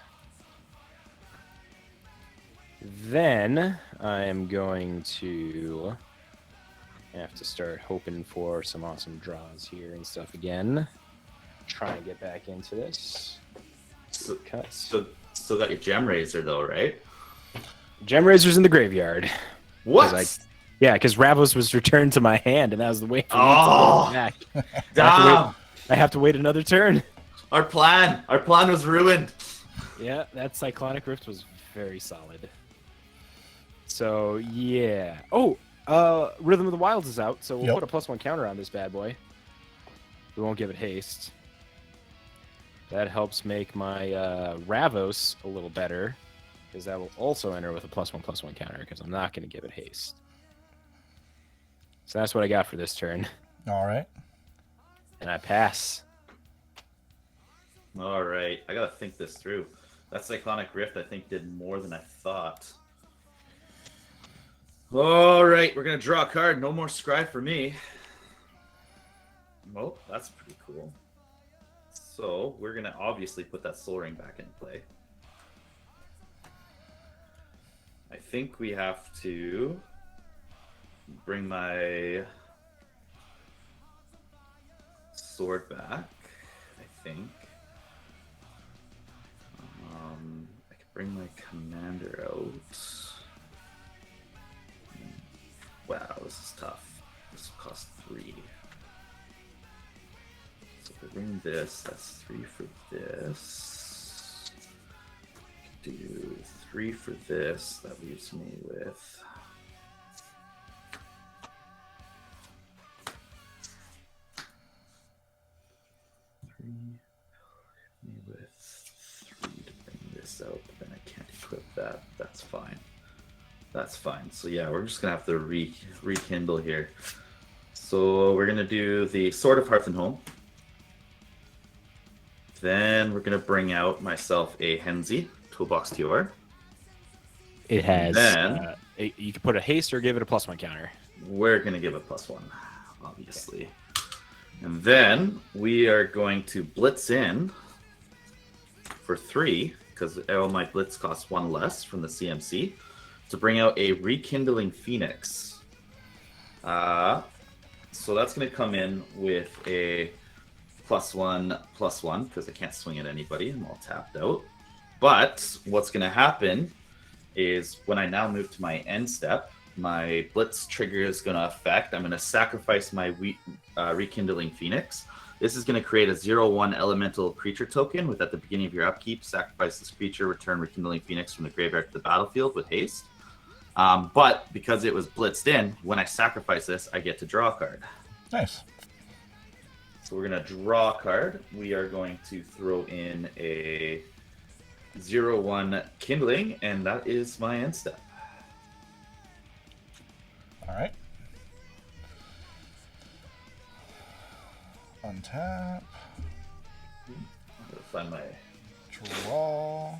Then I am going to have to start hoping for some awesome draws here and stuff again. Try and get back into this. So, Cuts. still got your Gem Razor though, right? Gem Razor's in the graveyard. What? Yeah, because Ravos was returned to my hand, and that was the way for me to Oh, get it back. Damn! I have to wait another turn. Our plan was ruined. Yeah, that Cyclonic Rift was very solid. So, yeah. Oh, Rhythm of the Wilds is out, so we'll Yep. put a +1 counter on this bad boy. We won't give it haste. That helps make my Ravos a little better, because that will also enter with a +1/+1 counter, because I'm not going to give it haste. So that's what I got for this turn. All right. And I pass. All right, I gotta think this through. That Cyclonic Rift, I think, did more than I thought. All right, we're gonna draw a card. No more Scry for me. Well, that's pretty cool. So we're gonna obviously put that Soul Ring back in play. I think we have to bring my sword back. I think. I could bring my commander out. Wow, this is tough. This will cost 3. So if I bring this, that's 3 for this. I could do 3 for this. That leaves me with. With 3 to bring this out, but then I can't equip that. That's fine. That's fine. So yeah, we're just gonna have to rekindle here. So we're gonna do the Sword of Hearth and Home. Then we're gonna bring out myself a Henzi Toolbox TR. It has. Then- You can put a haste or give it a +1 counter. We're gonna give it +1, obviously. And then we are going to blitz in for 3, because all my blitz costs 1 less from the CMC, to bring out a Rekindling Phoenix. So that's going to come in with a +1/+1, because I can't swing at anybody. I'm all tapped out. But what's going to happen is when I now move to my end step, my blitz trigger is going to affect. I'm going to sacrifice my Rekindling Phoenix. This is going to create a 0/1 elemental creature token with, at the beginning of your upkeep, sacrifice this creature, return Rekindling Phoenix from the graveyard to the battlefield with haste. But because it was blitzed in, when I sacrifice this, I get to draw a card. Nice. So we're going to draw a card. We are going to throw in a 0/1 Kindling, and that is my end step. All right. Untap. I'm going to find my... Draw.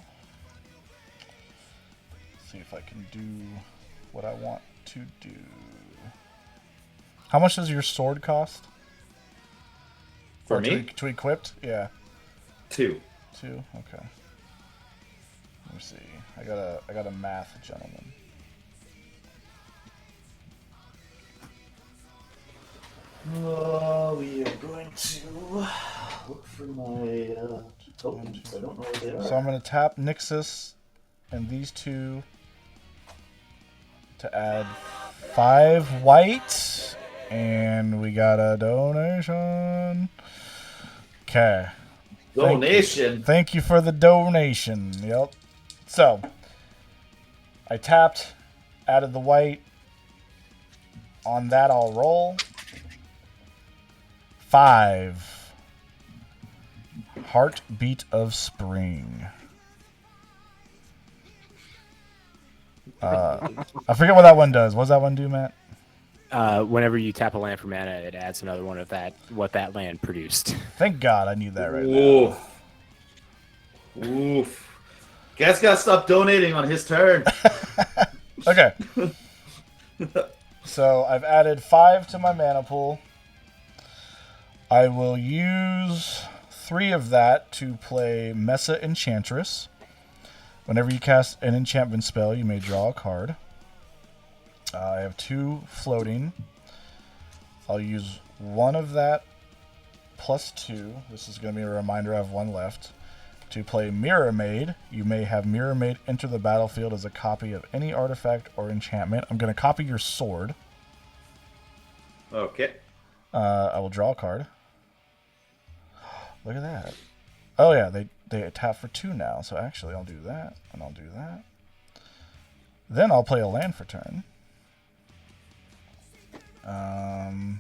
See if I can do what I want to do. How much does your sword cost? For Or me? to equipped? Yeah. 2. 2? Okay. Let me see. I got a math gentleman. We are going to look for my tokens. I don't know where they are. So I'm going to tap Nixus and these two to add 5 white. And we got a donation. Okay. Donation. Thank you for the donation. Yep. So, I tapped, added the white. On that, I'll roll. 5. Heartbeat of Spring. I forget what that one does. What does that one do, Matt? Whenever you tap a land for mana, it adds another one of what that land produced. Thank God I need that right now. Oof. Oof. Guys gotta stop donating on his turn. Okay. So I've added 5 to my mana pool. I will use 3 of that to play Mesa Enchantress. Whenever you cast an enchantment spell, you may draw a card. I have 2 floating. I'll use 1 of that plus 2. This is going to be a reminder I have 1 left. To play Mirror Maid, you may have Mirror Maid enter the battlefield as a copy of any artifact or enchantment. I'm going to copy your sword. Okay. I will draw a card. Look at that. Oh yeah, they tap for 2 now. So actually, I'll do that, and I'll do that. Then I'll play a land for turn. I'll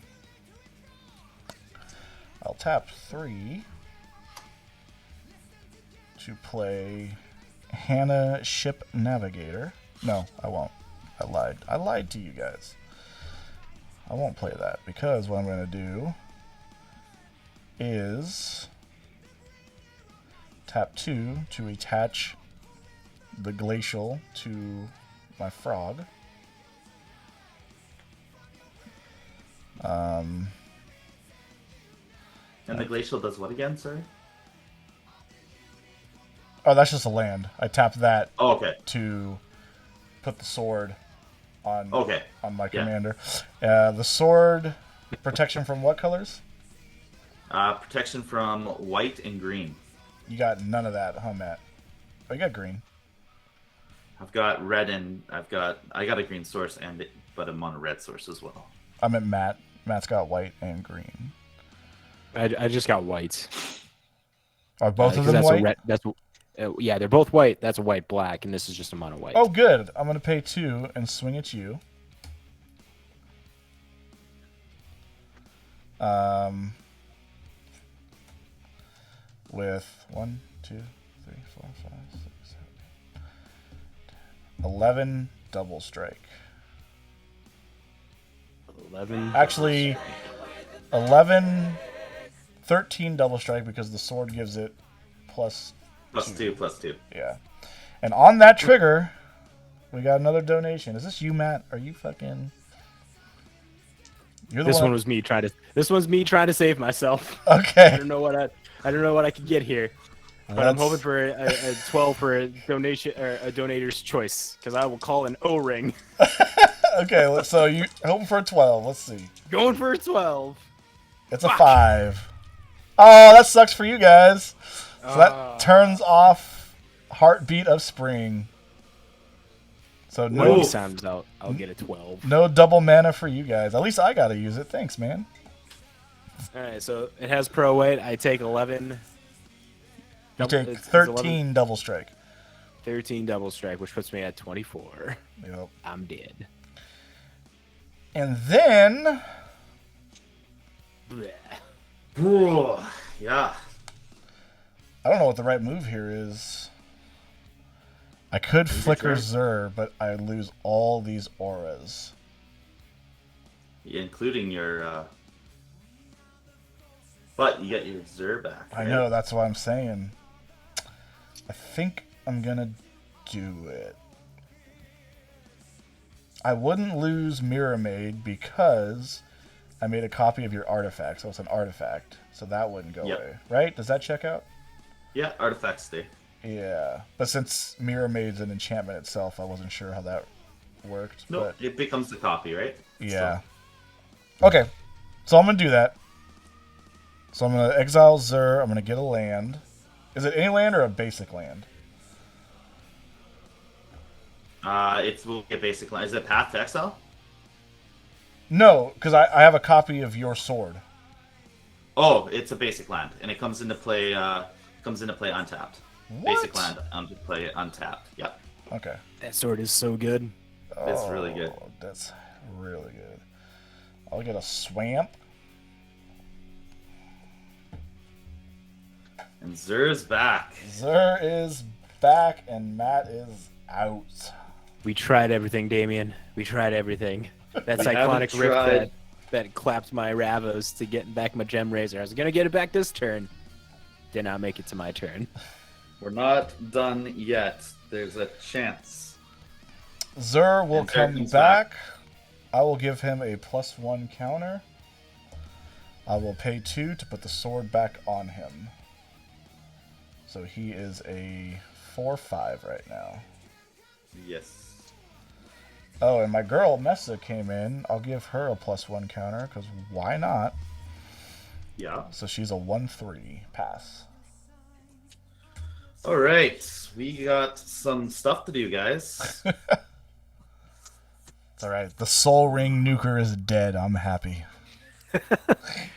tap 3 to play Hannah Ship Navigator. No, I won't. I lied. I lied to you guys. I won't play that because what I'm going to do is tap 2 to attach the Glacial to my frog. And the Glacial does what again, sorry? Oh, that's just a land. I tapped that Oh, okay. to put the sword on on my Yeah. commander. The sword protection from what colors? Protection from white and green. You got none of that, huh, Matt? Oh, you got green. I've got red and I got a green source but I'm on a red source as well. I meant Matt. Matt's got white and green. I just got whites. Are both of 'Cause them white? Yeah, they're both white. That's a white black, and this is just a mono white. Oh, good. I'm gonna pay 2 and swing at you. With 1, 2, 3, 4, 5, 6, 7, 8, 10, 11 double strike. 11. Actually, 11, 13 double strike because the sword gives it plus +2, +2. Yeah. And on that trigger, we got another donation. Is this you, Matt? Are you fucking? You're the This one. one was me trying to. This one's me trying to save myself. Okay. I don't know what I could get here, but I'm hoping for a 12 for a donation or a donator's choice because I will call an O-ring. Okay, so you hoping for a 12. Let's see. Going for a 12. It's a 5. Oh, that sucks for you guys. So that turns off Heartbeat of Spring. So One no, of these times I'll get a 12. no double mana for you guys. At least I gotta use it. Thanks, man. All right, so it has pro weight. I take 11. You take It's 13 double strike. 13 double strike, which puts me at 24. Yep. I'm dead. And then Blech. Ooh, yeah. I don't know what the right move here is. I could flicker turn. Zur, but I lose all these auras. Including your... But you get your Zur back. I right? know, that's what I'm saying. I think I'm gonna do it. I wouldn't lose Mirror Maid because I made a copy of your artifact, so it's an artifact. So that wouldn't go Yep. away. Right? Does that check out? Yeah, artifacts stay. Yeah. But since Mirror Maid's an enchantment itself, I wasn't sure how that worked. No, But it becomes the copy, right? yeah. Okay. So I'm gonna do that. So I'm gonna exile Zur, I'm gonna get a land. Is it any land or a basic land? It will get basic line. Is it Path to Exile? No, because I have a copy of your sword. Oh, it's a basic land, and it comes into play. Untapped. What? Basic land to play untapped. Yep, Okay. That sword is so good. it's really good. That's really good. I'll get a swamp. And Zur's back. Zur is back and Matt is out. We tried everything, Damien. We tried everything. That We cyclonic haven't rift tried. that clapped my Ravos to get back my Gem Razor. I was gonna get it back this turn. Did not make it to my turn. We're not done yet. There's a chance. Zur will And Zur come comes back. I will give him a +1 counter. I will pay 2 to put the sword back on him. So he is a 4/5 right now. Yes. Oh, and my girl Mesa came in. I'll give her a +1 counter because why not? Yeah. So she's a 1/3 pass. All right. We got some stuff to do, guys. It's all right. The Soul Ring Nuker is dead. I'm happy.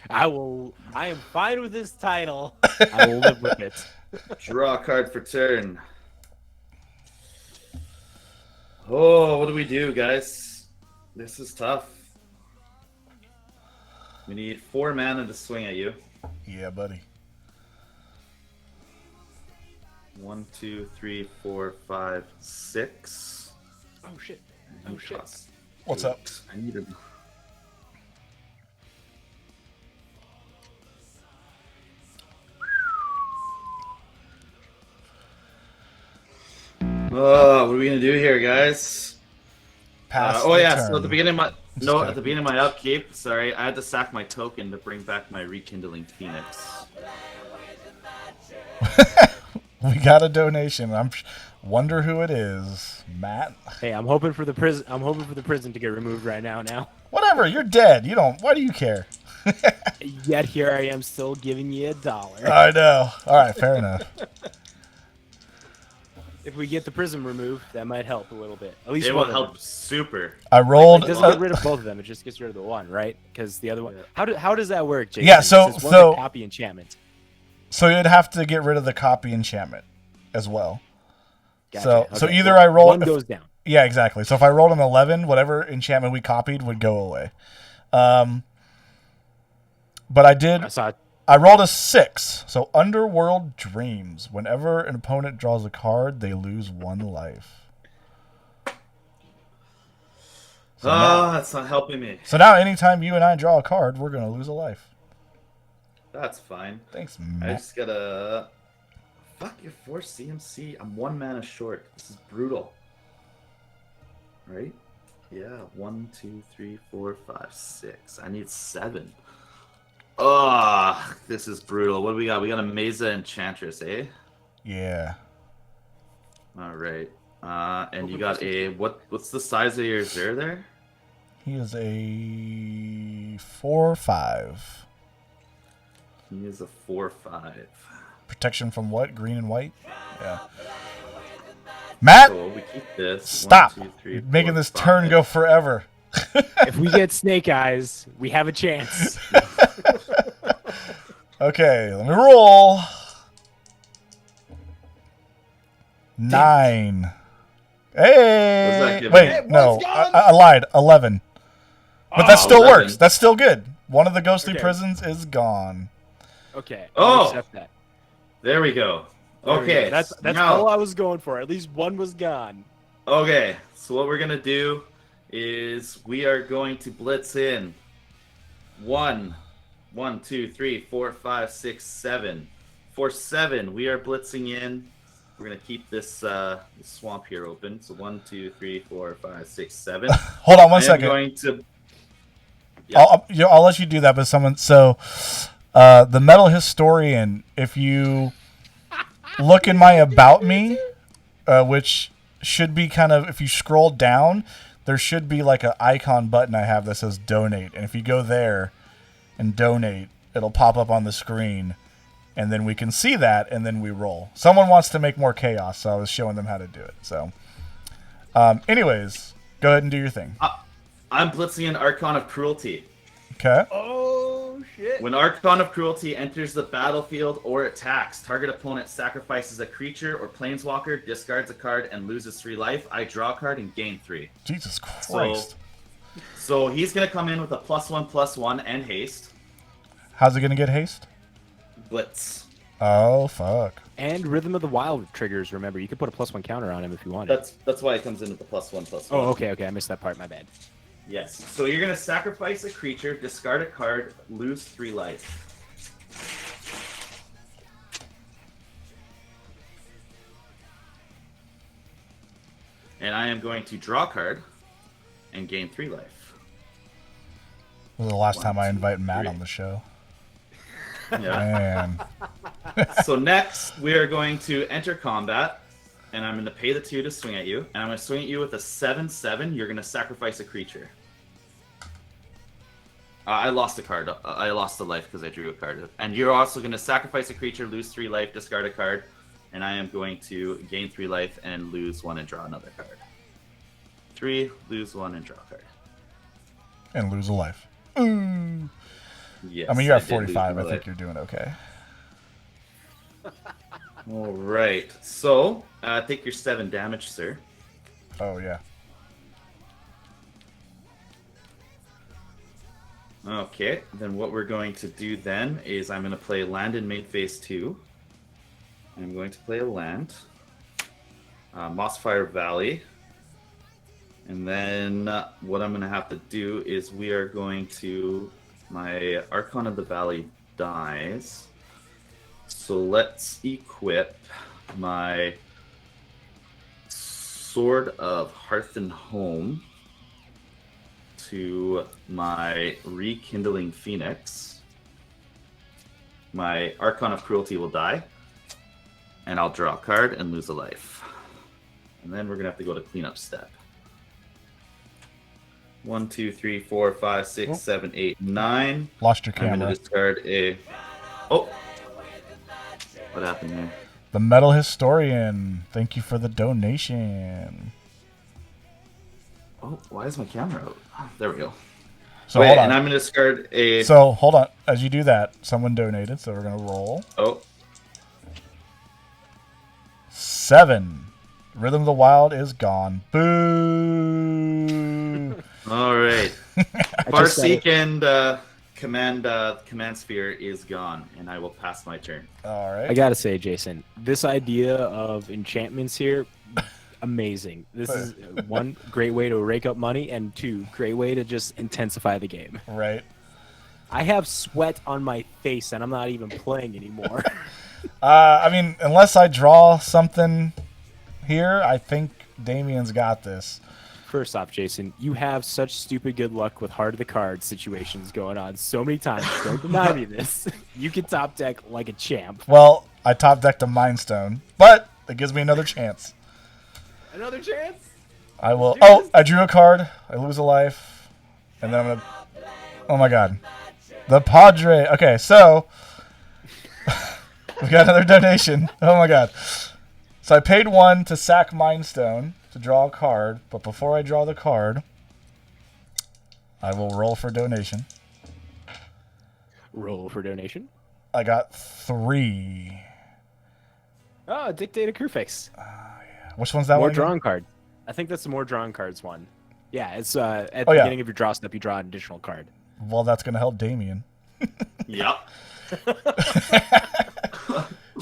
I am fine with this title. I will live with it. Draw a card for turn. Oh, what do we do, guys? This is tough. We need 4 mana to swing at you. Yeah, buddy. 1, 2, 3, 4, 5, 6. Oh shit. And Oh, shit. cost What's 8. up? I need him. Oh, what are we gonna do here, guys? Pass. Oh the yeah, turn. so at the beginning of my kidding. at the beginning of my upkeep, sorry, I had to sack my token to bring back my rekindling phoenix. We got a donation. Wonder who it is. Matt. Hey, I'm hoping for the prison. I'm hoping for the prison to get removed right now. Whatever. You're dead. You don't. Why do you care? Yet here I am, still giving you $1. I know. All right. Fair enough. If we get the prison removed, that might help a little bit. At least It one will of help them. super. I rolled. It doesn't get rid of both of them. It just gets rid of the one, right? Because the other one. Yeah. How does that work, Jason? Yeah, so- Since one's so- a copy enchantment. So you'd have to get rid of the copy enchantment as well. Gotcha. So Okay. either I roll. One goes down. Yeah, exactly. So if I rolled an 11, whatever enchantment we copied would go away. But I did. I saw. I rolled a 6. So Underworld Dreams. Whenever an opponent draws a card, they lose 1 life. That's not helping me. So now anytime you and I draw a card, we're going to lose a life. That's fine. Thanks, I Matt. just gotta Fuck your 4 CMC. I'm 1 mana short. This is brutal. Right? Yeah. 1, 2, 3, 4, 5, 6. I need 7. Ugh, this is brutal. What do we got? We got a Mesa Enchantress, eh? Yeah. All right. And you got a what's the size of your Zer there? He is a 4/5. He is a 4/5. Protection from what? Green and white? Yeah. Matt, So we keep this. stop. 1, 2, 3, You're making 4, this 5. turn go forever. If we get Snake Eyes, we have a chance. Okay, let me roll. 9. Hey! give Wait, me? Hey, no, one's gone! I lied. 11. But that still 11. works. That's still good. One of the ghostly Okay. prisons is gone. Okay. Oh! I'll accept that. There we go. There we go. Okay. That's now, all I was going for. At least one was gone. Okay. So what we're gonna do is we are going to blitz in 1, 2, 3, 4, 5, 6, 7. For 7, we are blitzing in. We're gonna keep this swamp here open. So 1, 2, 3, 4, 5, 6, 7. Hold on I one am second. going to. I'll let you do that, but someone. So, the metal historian. If you look in my about me, which should be kind of, if you scroll down, there should be like an icon button I have that says donate, and if you go there and donate, it'll pop up on the screen, and then we can see that, and then we roll. Someone wants to make more chaos, so I was showing them how to do it. So, anyways, go ahead and do your thing. I'm blitzing in Archon of Cruelty. Okay. Oh shit! When Archon of Cruelty enters the battlefield or attacks, target opponent sacrifices a creature or planeswalker, discards a card, and loses 3 life. I draw a card and gain 3. Jesus Christ. So he's going to come in with a +1/+1 and haste. How's it gonna get haste? Blitz. Oh fuck. And Rhythm of the Wild triggers. Remember, you could put a +1 counter on him if you wanted. That's why it comes in with the +1/+1. Oh, okay. I missed that part. My bad. Yes. So you're going to sacrifice a creature, discard a card, lose 3 life. And I am going to draw a card and gain 3 life. This is the last 1, time I 2, invite Matt 3. on the show. Yeah. Man. So next, we are going to enter combat, and I'm going to pay the 2 to swing at you, and I'm going to swing at you with a 7/7. You're going to sacrifice a creature. I lost a card. I lost a life because I drew a card. And you're also going to sacrifice a creature, lose 3 life, discard a card, and I am going to gain 3 life and lose 1 and draw another card. 3, lose 1, and draw a card. And lose a life. Ooh. Yes, I mean, you're at did lose 45. I my think life. you're doing okay. All right. So, take your 7 damage, sir. Oh, yeah. Okay, then what we're going to do then is I'm going to play land in main phase 2. I'm going to play a land, Mossfire Valley. And then what I'm going to have to do is we are going to, my Archon of the Valley dies. So let's equip my Sword of Hearth and Home to my Rekindling Phoenix. My Archon of Cruelty will die, and I'll draw a card and lose a life. And then we're gonna have to go to cleanup step. 1, 2, 3, 4, 5, 6, 7, 8, 9. Lost your I'm gonna camera. discard a. Oh, what happened there? The Metal Historian. Thank you for the donation. Oh, why is my camera out? There we go. So Wait, hold on. and I'm gonna discard a. So hold on. As you do that, someone donated, so we're gonna roll. Oh, 7. Rhythm of the Wild is gone. Boo. all right. just said Farseek and command sphere is gone, and I will pass my turn. All right. I gotta say, Jason, this idea of enchantments here, amazing. This is 1, great way to rake up money, and 2, great way to just intensify the game. Right. I have sweat on my face, and I'm not even playing anymore. I mean, unless I draw something here, I think Damien's got this. First off, Jason, you have such stupid good luck with heart of the cards situations going on so many times. Don't deny me this. You can top deck like a champ. Well, I top decked a Mind Stone, but it gives me another chance. Another chance? I will. Oh, I drew a card. I lose a life, and then I'm gonna. Oh my god, the Padre. Okay, so we got another donation. Oh my god. So I paid 1 to sack Mind Stone to draw a card, but before I draw the card, I will roll for donation. Roll for donation. I got 3. Oh, Dictator Crewface. Which one's that More one? Again? drawing card. I think that's the more drawing cards one. Yeah, it's at the Oh, yeah. beginning of your draw step, you draw an additional card. Well, that's gonna help Damien. Yep.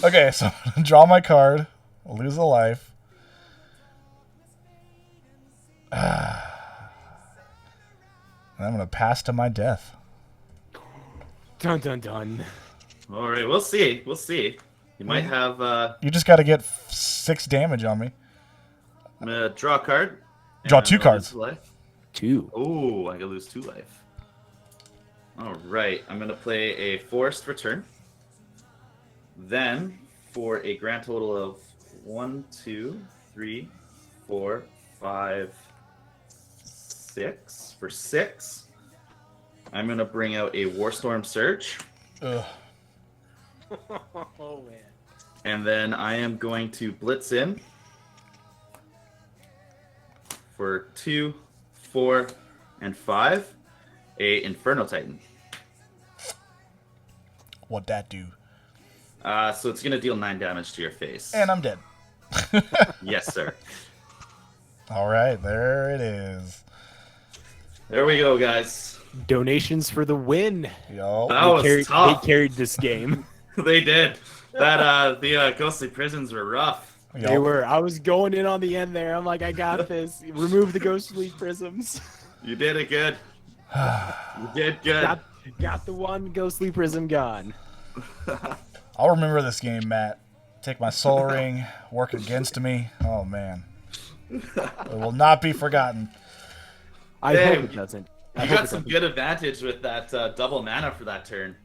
Okay, so draw my card. I'll lose a life. And I'm gonna pass to my death. Dun dun dun. All right, we'll see. We'll see. You might have. You just got to get 6 damage on me. I'm gonna draw a card. Draw and 2 I'll cards. lose life. 2. Oh, I could lose 2 life. All right, I'm gonna play a forced return. Then, for a grand total of 1, 2, 3, 4, 5, 6. For 6, I'm gonna bring out a Warstorm Surge, Ugh. Oh man. and then I am going to blitz in for 2, 4, and 5, a Inferno Titan. What'd that do? So it's gonna deal 9 damage to your face. And I'm dead. Yes, sir. All right, there it is. There we go, guys. Donations for the win. Yo. That was tough. They carried this game. They did. That the ghostly prisons were rough. They were. I was going in on the end there. I'm like, I got this. Remove the ghostly prisms. You did it good. You did good. Got the one ghostly prism gone. I'll remember this game, Matt. Take my soul ring, work against me. Oh man, it will not be forgotten. I Damn, hope it doesn't. You got some good advantage with that double mana for that turn.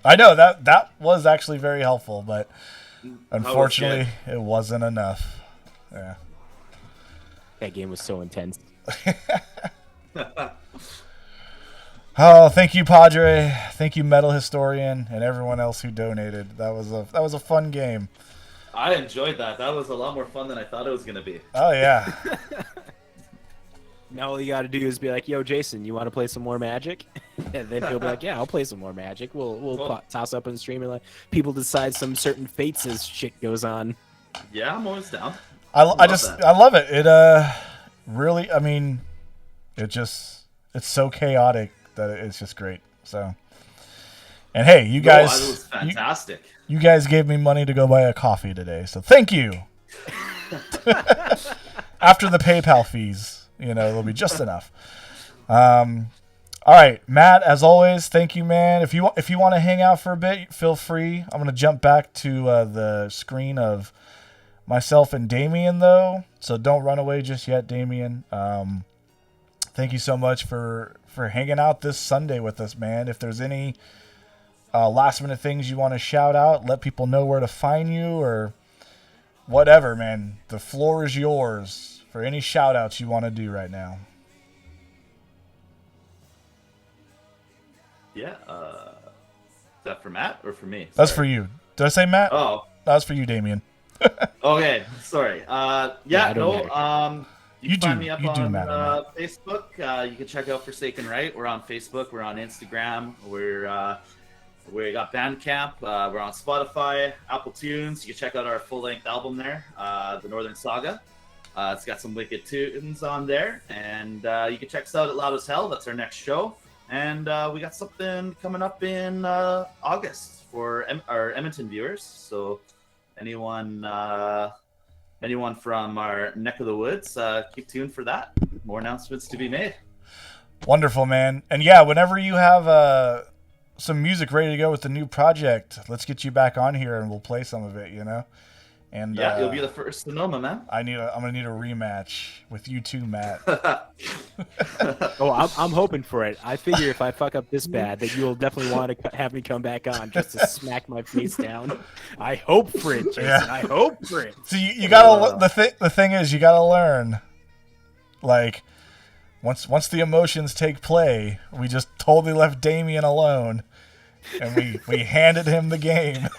I know that was actually very helpful, but unfortunately, it wasn't enough. Yeah. That game was so intense. Oh, thank you, Padre. Thank you, Metal Historian, and everyone else who donated. That was a fun game. I enjoyed that. That was a lot more fun than I thought it was going to be. Oh yeah. Now all you got to do is be like, "Yo, Jason, you want to play some more Magic?" And then he'll be like, "Yeah, I'll play some more Magic. We'll toss up on the stream and let people decide some certain fates as shit goes on." Yeah, I'm always down. I love it. It really, I mean, it's so chaotic that it's just great. So, and hey, you guys, it was fantastic. You guys gave me money to go buy a coffee today, so thank you. After the PayPal fees, it'll be just enough. All right, Matt, as always, thank you, man. If you want to hang out for a bit, feel free. I'm gonna jump back to the screen of myself and Damien, though, so don't run away just yet, Damien. Thank you so much for hanging out this Sunday with us, man. If there's any last minute things you want to shout out, let people know where to find you or whatever, man. The floor is yours for any shout outs you want to do right now. Yeah. Is that for Matt or for me? That's Sorry. for you. Did I say Matt? Oh. That's for you, Damien. Okay. Sorry. I don't matter. You can find me up on matter. Facebook. You can check out Forsaken Right. We're on Facebook. We're on Instagram. We got Bandcamp. We're on Spotify, Apple Tunes. You can check out our full-length album there, The Northern Saga. It's got some wicked tunes on there. And you can check us out at Loud as Hell. That's our next show. And we got something coming up in August for our Edmonton viewers. So anyone from our neck of the woods, keep tuned for that. More announcements to be made. Wonderful, man. And yeah, whenever you have some music ready to go with the new project, let's get you back on here and we'll play some of it, you know? And Yeah, you'll be the first to know, my man. I'm gonna need a rematch with you too, Matt. Oh, I'm hoping for it. I figure if I fuck up this bad, that you'll definitely want to have me come back on just to smack my face down. I hope for it, Jason. Yeah. I hope for it. So you gotta the thing is you gotta learn, like once the emotions take play, we just totally left Damien alone, and we handed him the game.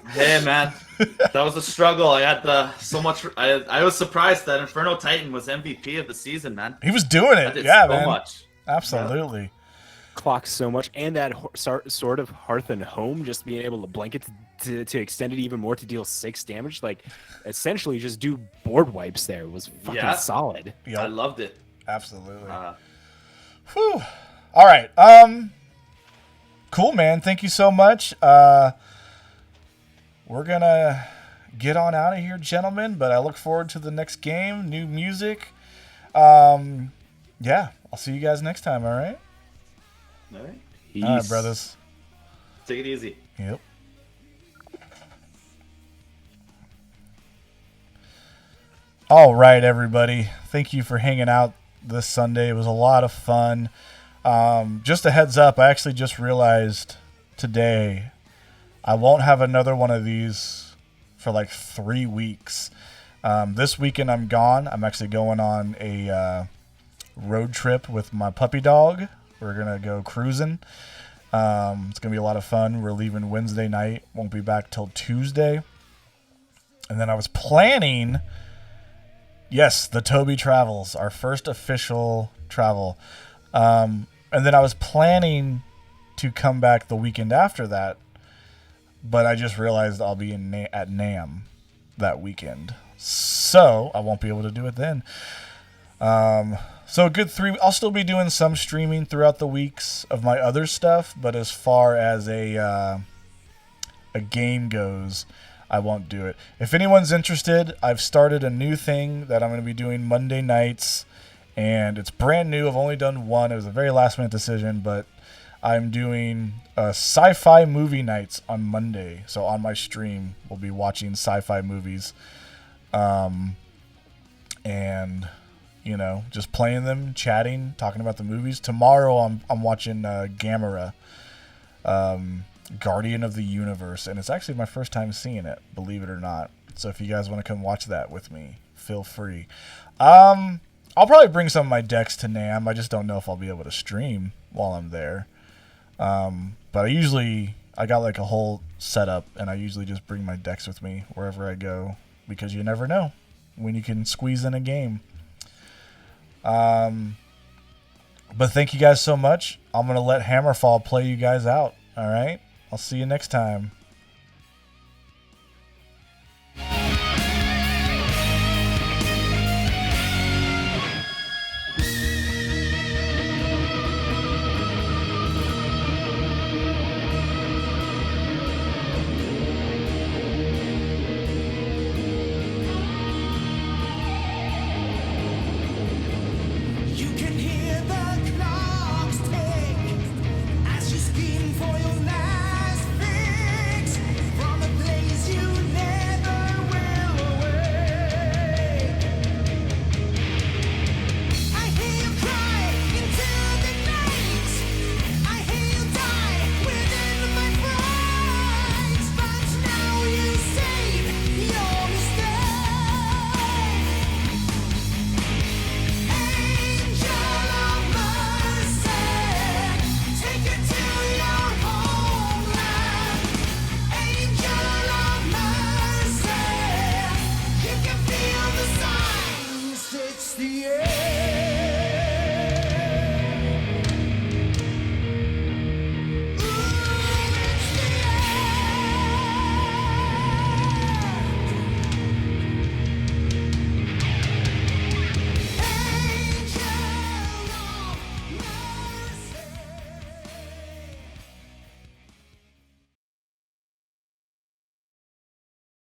Hey, man, that was a struggle. I had so much. I was surprised that Inferno Titan was MVP of the season, man. He was doing I it, did yeah, so man. much. Absolutely. Clocks so much, and that sort of Hearth and Home, just being able to blanket to extend it even more to deal 6 damage, like essentially just do board wipes there was fucking solid. Yep. I loved it. Absolutely. Whew. All right. Cool, man. Thank you so much. We're gonna get on out of here, gentlemen. But I look forward to the next game, new music. Yeah, I'll see you guys next time. All right. All right. Peace. All right, brothers. Take it easy. Yep. All right, everybody. Thank you for hanging out this Sunday. It was a lot of fun. Just a heads up, I actually just realized today I won't have another one of these for like 3 weeks. This weekend I'm gone. I'm actually going on a road trip with my puppy dog. We're going to go cruising. It's going to be a lot of fun. We're leaving Wednesday night. Won't be back till Tuesday. And then I was planning, yes, the Toby Travels, our first official travel. And then I was planning to come back the weekend after that. But I just realized I'll be at NAMM that weekend. So I won't be able to do it then. So a good 3. I'll still be doing some streaming throughout the weeks of my other stuff. But as far as a game goes, I won't do it. If anyone's interested, I've started a new thing that I'm going to be doing Monday nights. And it's brand new. I've only done one. It was a very last minute decision, but I'm doing sci-fi movie nights on Monday. So on my stream, we'll be watching sci-fi movies. And, you know, just playing them, chatting, talking about the movies. Tomorrow I'm watching Gamera, Guardian of the Universe. And it's actually my first time seeing it, believe it or not. So if you guys want to come watch that with me, feel free. I'll probably bring some of my decks to NAMM. I just don't know if I'll be able to stream while I'm there. But I got like a whole setup, and I usually just bring my decks with me wherever I go, because you never know when you can squeeze in a game. But thank you guys so much. I'm going to let Hammerfall play you guys out. All right. I'll see you next time.